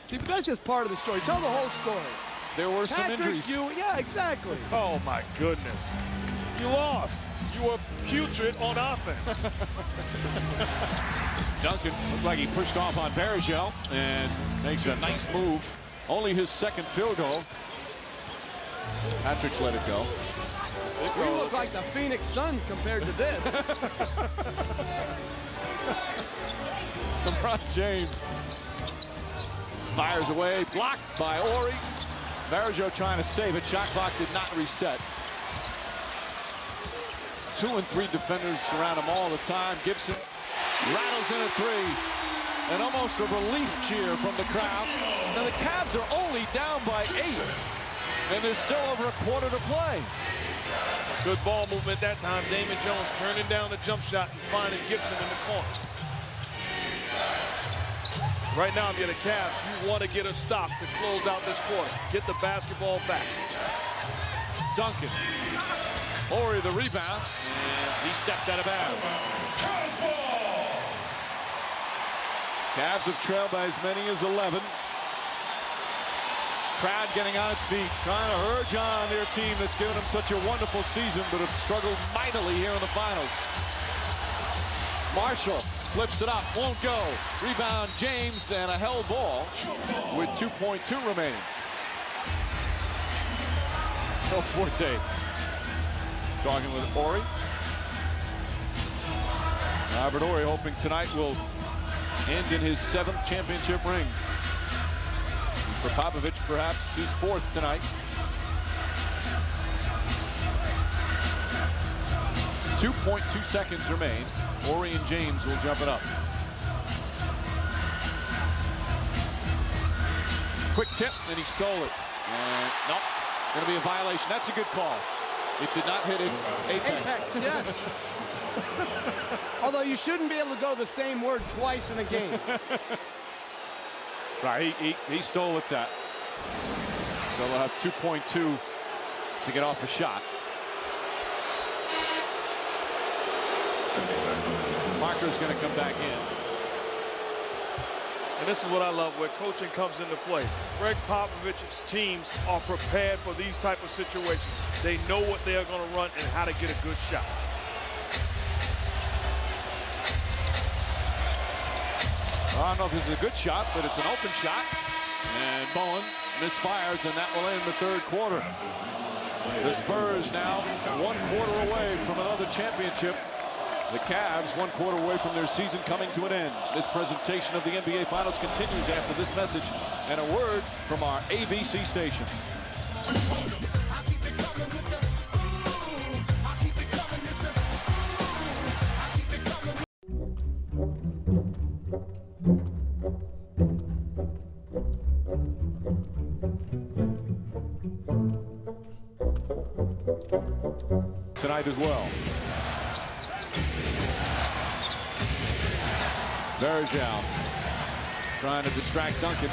See, but that's just part of the story. Tell the whole story. There were some injuries. Yeah, exactly. Oh, my goodness. You lost. You were putrid on offense. Duncan looked like he pushed off on Varejao and makes a nice move. Only his second field goal. Patrick's let it go. We look like the Phoenix Suns compared to this. LeBron James fires away, blocked by Horry. Varejao trying to save it. Shot clock did not reset. 2 and 3 defenders surround him all the time. Gibson rattles in a 3. And almost a relief cheer from the crowd. Now the Cavs are only down by 8. And there's still over a quarter to play. Good ball movement that time. Damon Jones turning down the jump shot and finding Gibson in the corner. Right now, if you're the Cavs, you want to get a stop to close out this quarter. Get the basketball back. Duncan. Horry the rebound. And he stepped out of bounds. Cavs have trailed by as many as 11. Crowd getting on its feet, trying to urge on their team that's given them such a wonderful season, but have struggled mightily here in the finals. Marshall flips it up, won't go. Rebound James, and a held ball with 2.2 remaining. Oh, Forte talking with Horry. Robert Horry hoping tonight will end in his 7th championship ring. For Pavlovic, perhaps his 4th tonight. 2.2 seconds remain. Horry and James will jump it up. Quick tip, and he stole it. And nope, going to be a violation. That's a good call. It did not hit its apex. Yes. Although you shouldn't be able to go the same word twice in a game. Right, he stole the tap. So they'll have 2.2 to get off a shot. Marker's going to come back in. And this is what I love, where coaching comes into play. Greg Popovich's teams are prepared for these type of situations. They know what they are going to run and how to get a good shot. I don't know if this is a good shot, but it's an open shot. And Bowen misfires, and that will end the third quarter. The Spurs now 1 quarter away from another championship. The Cavs 1 quarter away from their season coming to an end. This presentation of the NBA Finals continues after this message and a word from our ABC station. Tonight as well. Varejao trying to distract Duncan.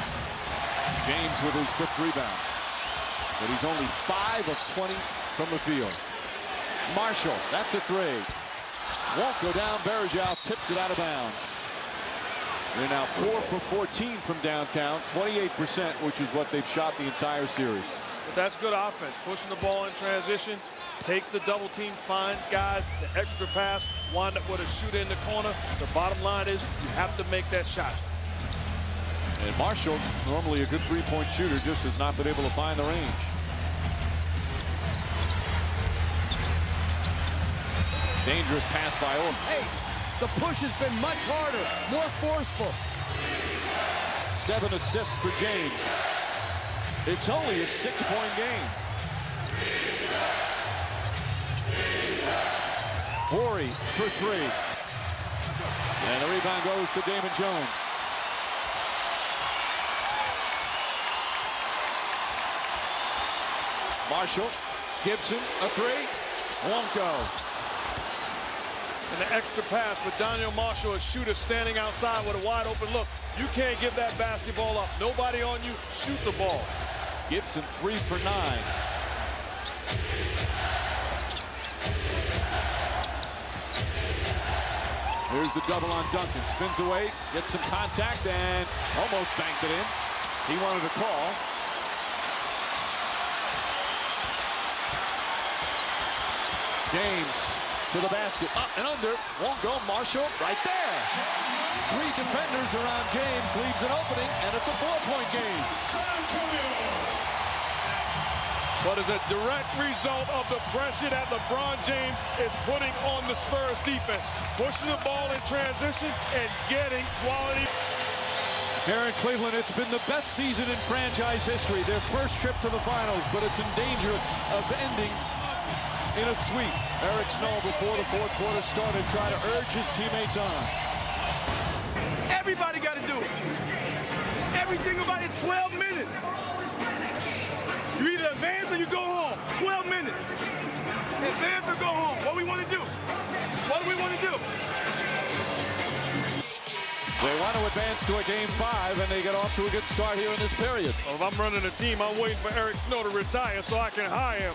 James with his 5th rebound. But he's only 5 of 20 from the field. Marshall, that's a 3. Won't go down. Varejao tips it out of bounds. They're now 4 for 14 from downtown, 28%, which is what they've shot the entire series. But that's good offense. Pushing the ball in transition. Takes the double team, find guys, the extra pass, wind up with a shooter in the corner. The bottom line is you have to make that shot. And Marshall, normally a good 3-point shooter, just has not been able to find the range. Dangerous pass by Oberta. Hey, the push has been much harder, more forceful. 7 assists for James. It's only a 6-point game. Horry for 3. And the rebound goes to Damon Jones. Marshall, Gibson, a 3. Won't go. And the extra pass with Donyell Marshall, a shooter standing outside with a wide open look. You can't give that basketball up. Nobody on you, shoot the ball. Gibson 3 for 9. Here's the double on Duncan. Spins away, gets some contact, and almost banked it in. He wanted a call. James to the basket. Up and under. Won't go. Marshall right there. 3 defenders around James. Leaves an opening, and it's a 4-point game. But as a direct result of the pressure that LeBron James is putting on the Spurs defense, pushing the ball in transition and getting quality. Here in Cleveland, it's been the best season in franchise history. Their first trip to the finals, but it's in danger of ending in a sweep. Eric Snow, before the 4th quarter started, tried to urge his teammates on. Everybody got to do it. Everything about it is 12 minutes. You either advance or you go home. 12 minutes. Advance or go home. What we want to do? What do we want to do? They want to advance to a game 5, and they get off to a good start here in this period. Well, if I'm running a team, I'm waiting for Eric Snow to retire so I can hire him.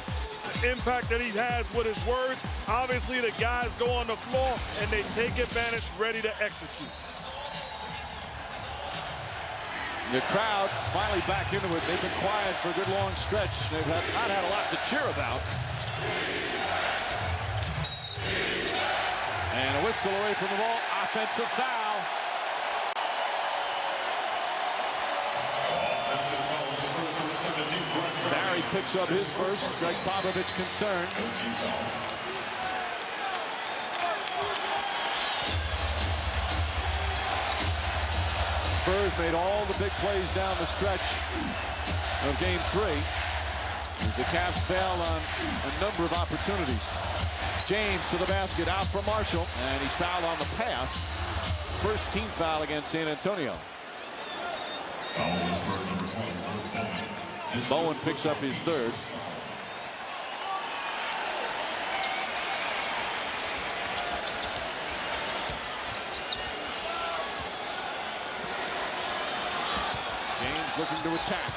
The impact that he has with his words, obviously the guys go on the floor and they take advantage, ready to execute. The crowd finally back into it. They've been quiet for a good long stretch. They've not had a lot to cheer about. And a whistle away from the ball. Offensive foul. Barry picks up his first. Greg Popovich concerned. Spurs made all the big plays down the stretch of game 3. As the Cavs failed on a number of opportunities. James to the basket, out from Marshall, and he's fouled on the pass. First team foul against San Antonio. Bowen picks up his 3rd. James looking to attack.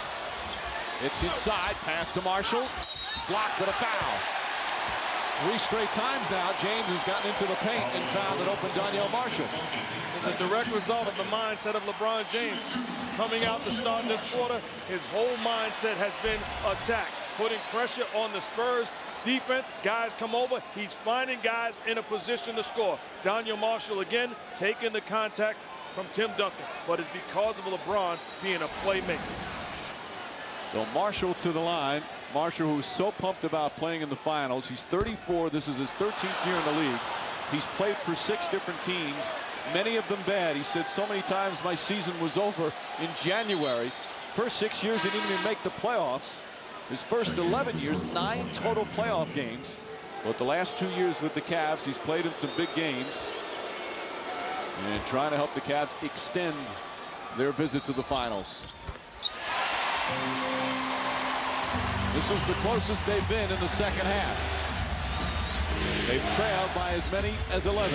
It's inside, pass to Marshall. Blocked, but a foul. 3 straight times now, James has gotten into the paint and found an open Donyell Marshall. It's a direct result of the mindset of LeBron James. Coming out to start this quarter, his whole mindset has been attack, putting pressure on the Spurs defense. Guys come over, he's finding guys in a position to score. Donyell Marshall again taking the contact from Tim Duncan, but it's because of LeBron being a playmaker. So Marshall to the line. Marshall, who's so pumped about playing in the finals. He's 34. This is his 13th year in the league. He's played for 6 different teams, many of them bad. He said so many times my season was over in January. First 6 years, he didn't even make the playoffs. His first 11 years, 9 total playoff games. But the last 2 years with the Cavs, he's played in some big games. And trying to help the Cavs extend their visit to the finals. This is the closest they've been in the second half. They've trailed by as many as 11.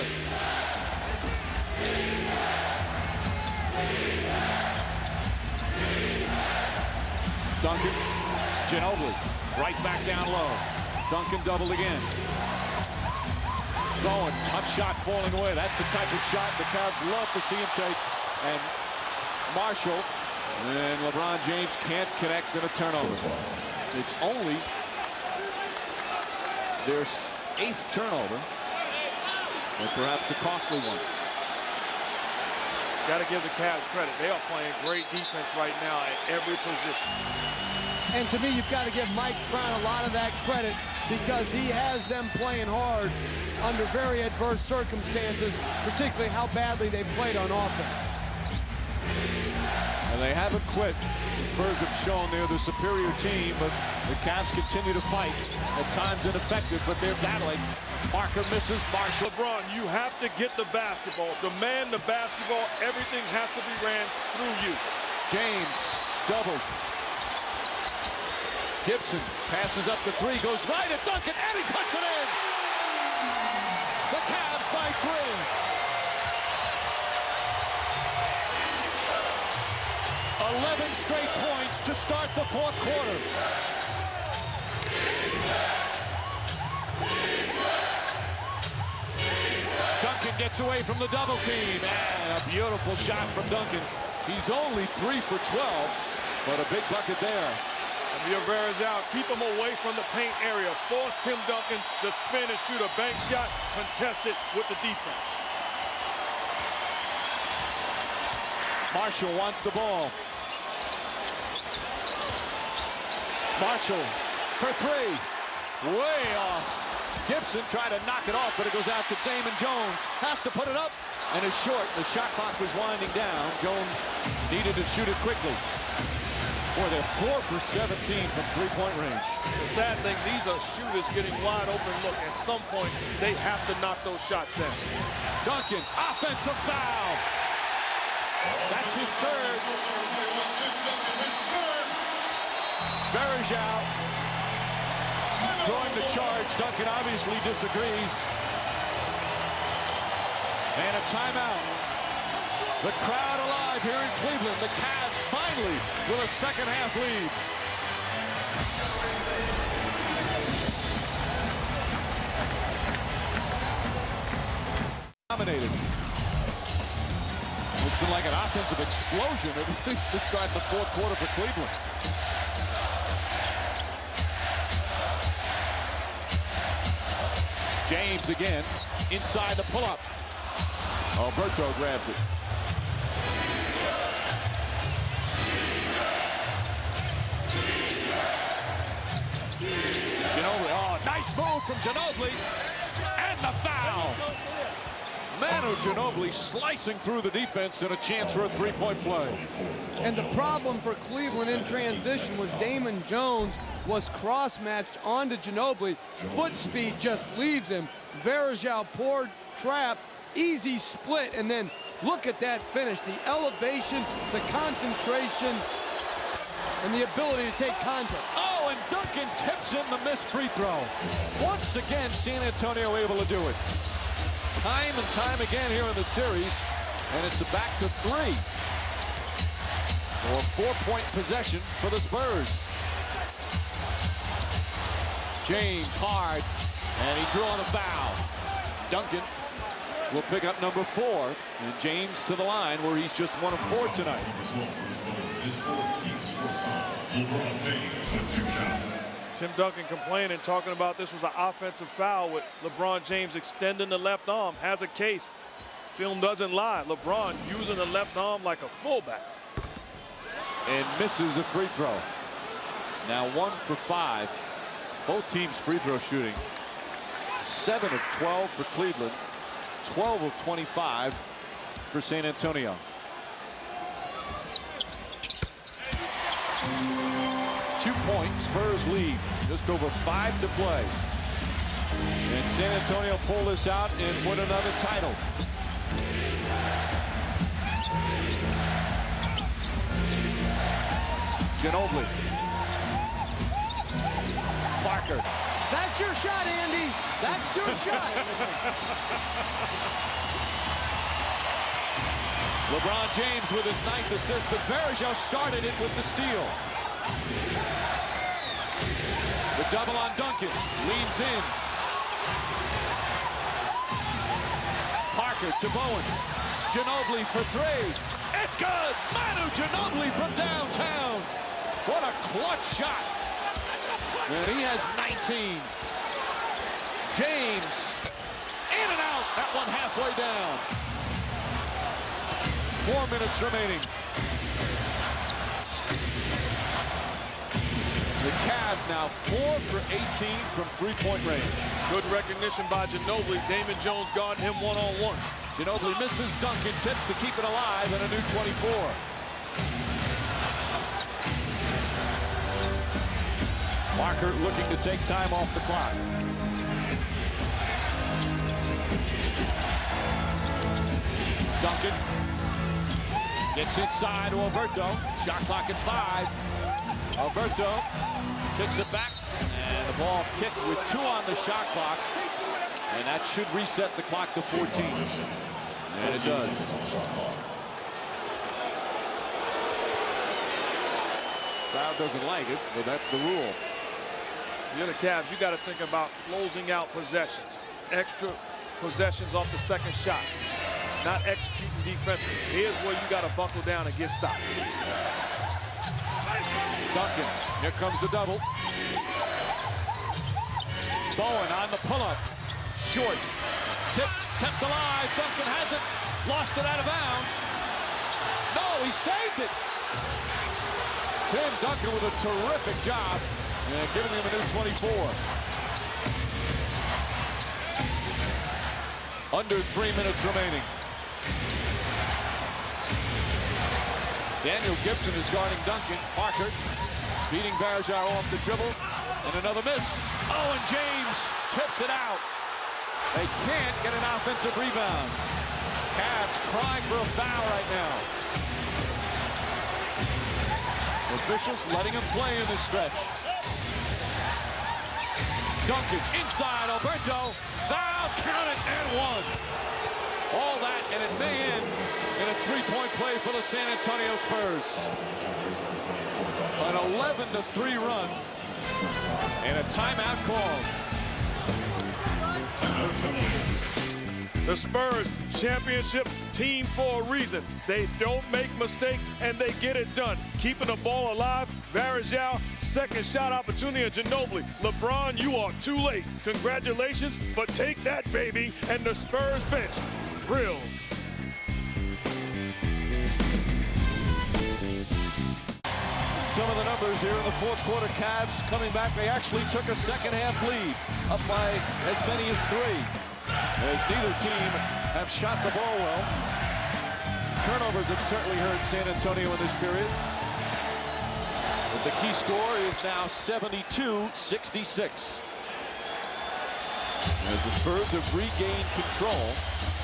Duncan, Ginobili, right back down low. Duncan doubled again. Bowen, tough shot falling away. That's the type of shot the Cavs love to see him take. And Marshall, and LeBron James can't connect in a turnover. It's only their 8th turnover, and perhaps a costly one. Got to give the Cavs credit. They are playing great defense right now at every position. And to me, you've got to give Mike Brown a lot of that credit because he has them playing hard under very adverse circumstances, particularly how badly they played on offense. And they haven't quit. The Spurs have shown they're the superior team, but the Cavs continue to fight. At times ineffective, but they're battling. Parker misses. Marshall. LeBron, you have to get the basketball. Demand the basketball. Everything has to be ran through you. James doubled. Gibson passes up the 3, goes right at Duncan, and he puts it in. The Cavs by 3. 11 straight points to start the 4th quarter. Duncan gets away from the double team. And a beautiful shot from Duncan. He's only 3 for 12, but a big bucket there. Varejao, keep him away from the paint area. Force Tim Duncan to spin and shoot a bank shot, contested with the defense. Marshall wants the ball. Marshall for 3. Way off. Gibson tried to knock it off, but it goes out to Damon Jones. Has to put it up, and it's short. The shot clock was winding down. Jones needed to shoot it quickly. Boy, they're 4 for 17 from 3-point range. The sad thing, these are shooters getting wide open look. At some point, they have to knock those shots down. Duncan, offensive foul. That's his 3rd. Varejao throwing the charge. Duncan obviously disagrees. And a timeout. The crowd alive here in Cleveland. The Cavs finally with a second-half lead. Dominated. It's been like an offensive explosion at least to start the 4th quarter for Cleveland. James again inside the pull-up. Oberta grabs it. Ginobili, oh, nice move from Ginobili, and the foul. Manu Ginobili slicing through the defense and a chance for a 3-point play. And the problem for Cleveland in transition was Damon Jones was cross-matched onto Ginobili. Foot speed just leaves him. Varejao, poor trap, easy split, and then look at that finish. The elevation, the concentration, and the ability to take contact. Oh, and Duncan tips in the missed free throw. Once again, San Antonio able to do it. Time and time again here in the series, and it's back to 3. Or 4-point possession for the Spurs. James hard, and he drew on a foul. Duncan will pick up number 4, and James to the line where he's just 1 of 4 tonight. Tim Duncan complaining, talking about this was an offensive foul with LeBron James extending the left arm. Has a case. Film doesn't lie. LeBron using the left arm like a fullback. And misses a free throw. Now 1 for 5. Both teams free throw shooting. 7 of 12 for Cleveland. 12 of 25 for San Antonio. Two-point Spurs lead. Just over 5 to play. And San Antonio pull this out and win another title. Ginobili. Parker. That's your shot, Andy. That's your shot. LeBron James with his 9th assist, but Varejao started it with the steal. The double on Duncan. Leans in. Parker to Bowen. Ginobili for 3. It's good. Manu Ginobili from downtown. What a clutch shot. And he has 19. James in and out. That one halfway down. 4 minutes remaining. The Cavs now 4 for 18 from 3-point range. Good recognition by Ginobili. Damon Jones guarding him one-on-one. Ginobili misses. Duncan tips to keep it alive and a new 24. Parker looking to take time off the clock. Duncan gets inside to Oberta. Shot clock at 5. Oberta kicks it back, and the ball kicked with 2 on the shot clock, and that should reset the clock to 14. And it does. Crowd doesn't like it, but that's the rule. If you're the Cavs, you got to think about closing out possessions. Extra possessions off the second shot. Not executing defensively. Here's where you got to buckle down and get stopped. Duncan, here comes the double. Bowen on the pull-up. Short. Tip, kept alive. Duncan has it. Lost it out of bounds. No, he saved it. Tim Duncan with a terrific job. And giving him a new 24. Under 3 minutes remaining. Daniel Gibson is guarding Duncan. Parker beating Varejao off the dribble. And another miss. Oh, and James tips it out. They can't get an offensive rebound. Cavs crying for a foul right now. Officials letting him play in this stretch. Duncan inside, Oberta, foul, count it, and 1. All that, and it may end in a 3-point play for the San Antonio Spurs. An 11-3 run, and a timeout called. The Spurs, championship team for a reason. They don't make mistakes, and they get it done. Keeping the ball alive, Varejao, second shot opportunity, and Ginobili. LeBron, you are too late. Congratulations, but take that, baby, and the Spurs bench. Real. Some of the numbers here in the fourth quarter. Cavs coming back. They actually took a second-half lead, up by as many as 3. As neither team have shot the ball well. Turnovers have certainly hurt San Antonio in this period. But the key score is now 72-66. As the Spurs have regained control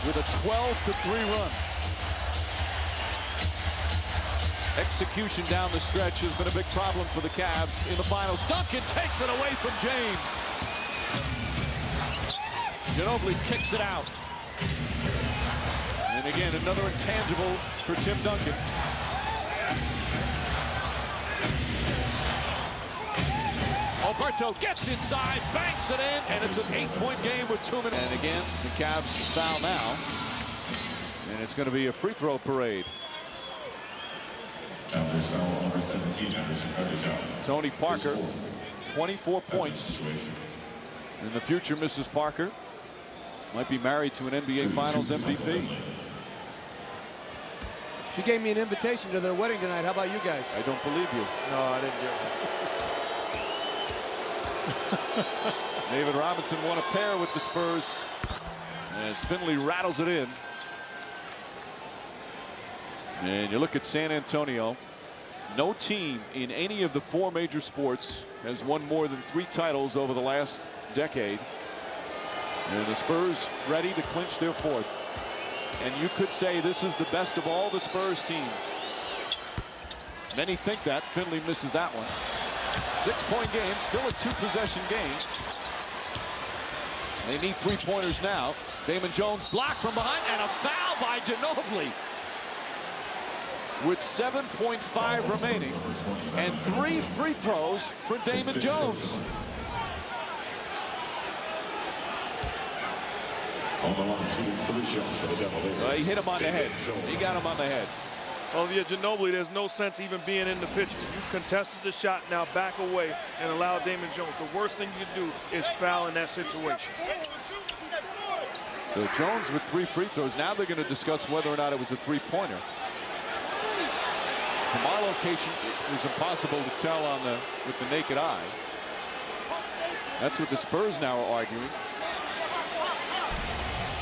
with a 12-3 run. Execution down the stretch has been a big problem for the Cavs in the finals. Duncan takes it away from James. Ginobili kicks it out. And again, another intangible for Tim Duncan. Oberta gets inside, banks it in, and it's an 8-point game with 2 minutes. And again, the Cavs foul now. And it's going to be a free throw parade. Tony Parker, 24 points. In the future, Mrs. Parker might be married to an NBA Finals MVP. She gave me an invitation to their wedding tonight. How about you guys? I don't believe you. No, I didn't get it. David Robinson won a pair with the Spurs as Finley rattles it in. And you look at San Antonio. No team in any of the 4 major sports has won more than 3 titles over the last decade. And the Spurs ready to clinch their 4th. And you could say this is the best of all the Spurs team. Many think that. Finley misses that one. 6-point game, still a 2-possession game. They need 3-pointers now. Damon Jones blocked from behind, and a foul by Ginobili. With 7.5 remaining, and 3 free throws for Damon Jones. He hit him on the head. He got him on the head. Oh, yeah, Ginobili, there's no sense even being in the picture. You contested the shot, now back away and allow Damon Jones. The worst thing you can do is foul in that situation. So Jones with 3 free throws. Now they're going to discuss whether or not it was a 3-pointer. From our location, it was impossible to tell on with the naked eye. That's what the Spurs now are arguing.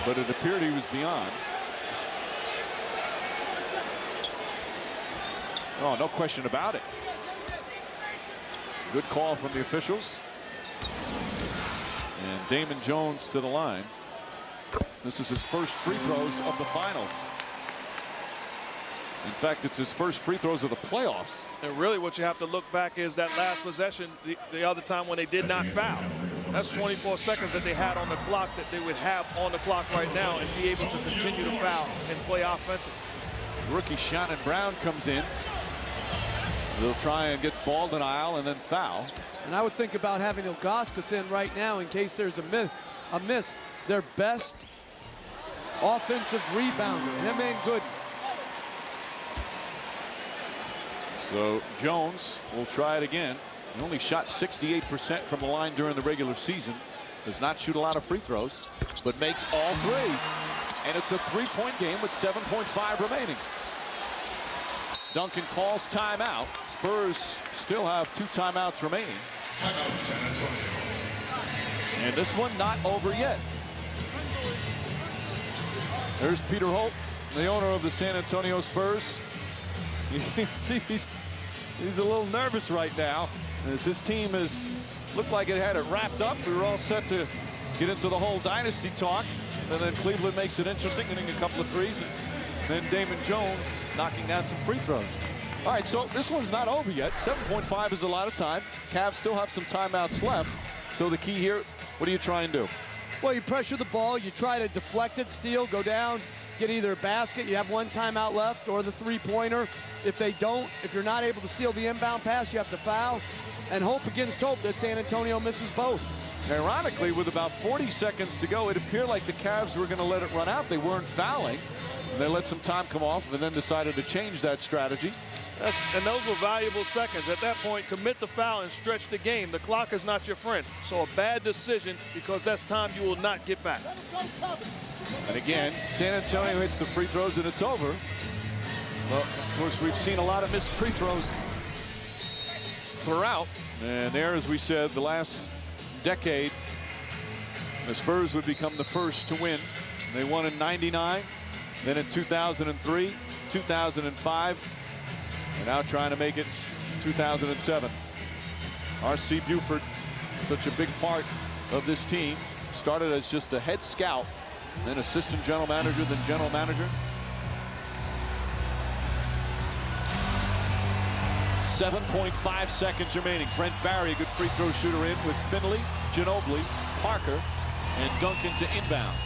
But it appeared he was beyond. Oh, no question about it. Good call from the officials. And Damon Jones to the line. This is his first free throws of the finals. In fact, it's his first free throws of the playoffs. And really what you have to look back is that last possession, the other time when they did not foul. That's 24 seconds that they had on the clock that they would have on the clock right now and be able to continue to foul and play offensive. Rookie Shannon Brown comes in. They'll try and get ball denial and then foul. And I would think about having Ilgauskas in right now in case there's a miss. Their best offensive rebounder, him and Gooden. So Jones will try it again. He only shot 68% from the line during the regular season. Does not shoot a lot of free throws, but makes all 3. And it's a 3-point game with 7.5 remaining. Duncan calls timeout. Spurs still have 2 timeouts remaining. Timeout, San Antonio. And this one not over yet. There's Peter Holt, the owner of the San Antonio Spurs. You can see he's a little nervous right now as his team has looked like it had it wrapped up. We were all set to get into the whole dynasty talk. And then Cleveland makes it interesting, hitting a couple of threes. And then Damon Jones knocking down some free throws. All right, so this one's not over yet. 7.5 is a lot of time. Cavs still have some timeouts left. So the key here, what do you try and do? Well, you pressure the ball. You try to deflect it, steal, go down, get either a basket. You have 1 timeout left or the 3-pointer. If they don't, if you're not able to steal the inbound pass, you have to foul. And hope against hope that San Antonio misses both. Ironically, with about 40 seconds to go, it appeared like the Cavs were going to let it run out. They weren't fouling. They let some time come off and then decided to change that strategy. And those were valuable seconds. At that point, commit the foul and stretch the game. The clock is not your friend. So a bad decision because that's time you will not get back. And again, San Antonio hits the free throws and it's over. Well, of course, we've seen a lot of missed free throws throughout. And there, as we said, the last decade, the Spurs would become the first to win. They won in '99, then in 2003, 2005, and now trying to make it 2007. R.C. Buford, such a big part of this team, started as just a head scout, then assistant general manager, then general manager. 7.5 seconds remaining. Brent Barry, a good free throw shooter in with Finley, Ginobili, Parker, and Duncan to inbound.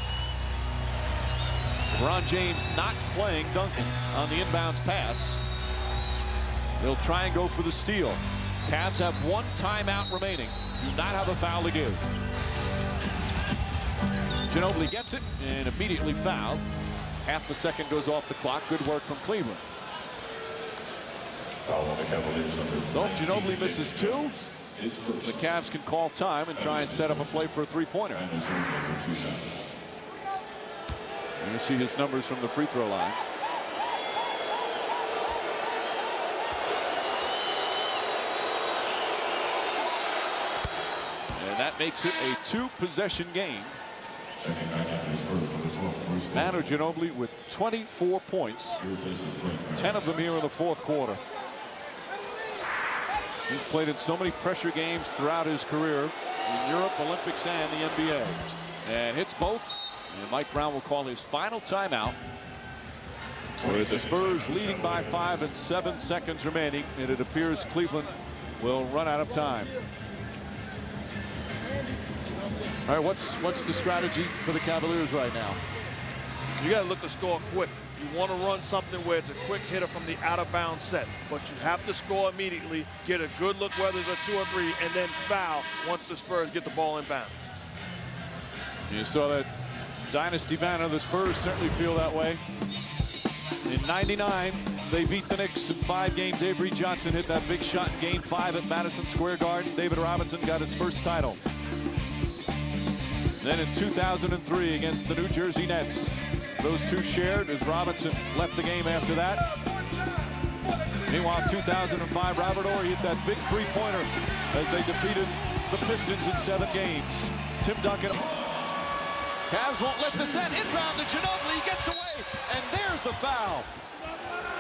LeBron James not playing Duncan on the inbounds pass. They'll try and go for the steal. Cavs have 1 timeout remaining. do not have a foul to give. Ginobili gets it and immediately fouled. Half the second goes off the clock. Good work from Cleveland. Foul on the Cavaliers. So if Ginobili misses two, the Cavs can call time and try and set up a play for a three-pointer. You see his numbers from the free throw line. And that makes it a two-possession game. Manu Ginobili with 24 points, 10 of them here in the fourth quarter. He's played in so many pressure games throughout his career in Europe, Olympics, and the NBA. And hits both. And Mike Brown will call his final timeout. With the Spurs leading by 5 and 7 seconds remaining, and it appears Cleveland will run out of time. All right, what's the strategy for the Cavaliers right now? You got to look to score quick. You want to run something where it's a quick hitter from the out-of-bounds set, but you have to score immediately, get a good look whether it's a 2 or 3, and then foul once the Spurs get the ball in bounds. You saw that dynasty banner. The Spurs certainly feel that way. In '99, they beat the Knicks in 5 games. Avery Johnson hit that big shot in Game 5 at Madison Square Garden. David Robinson got his first title. Then in 2003 against the New Jersey Nets, those two shared as Robinson left the game after that. Meanwhile, 2005, Robert Horry hit that big three-pointer as they defeated the Pistons in 7 games. Tim Duncan. Cavs won't let this end. Inbound to Ginobili. He gets away, and there's the foul.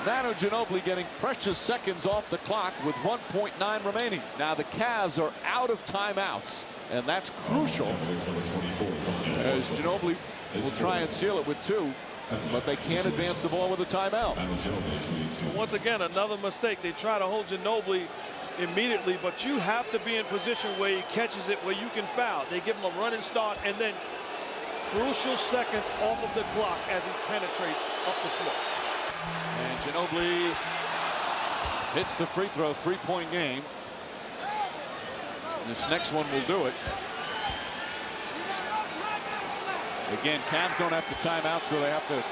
Manu Ginobili getting precious seconds off the clock with 1.9 remaining. Now the Cavs are out of timeouts, and that's crucial as Ginobili will try and seal it with 2, but they can't advance the ball with a timeout. Once again, another mistake. They try to hold Ginobili immediately, but you have to be in position where he catches it, where you can foul. They give him a running start, and then crucial seconds off of the clock as he penetrates up the floor. And Ginobili hits the free throw, 3-point game. This next one will do it. Again, Cavs don't have to time out, so they have to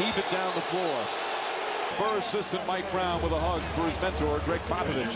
heave it down the floor. Spurs assistant Mike Brown with a hug for his mentor, Greg Pavlovic.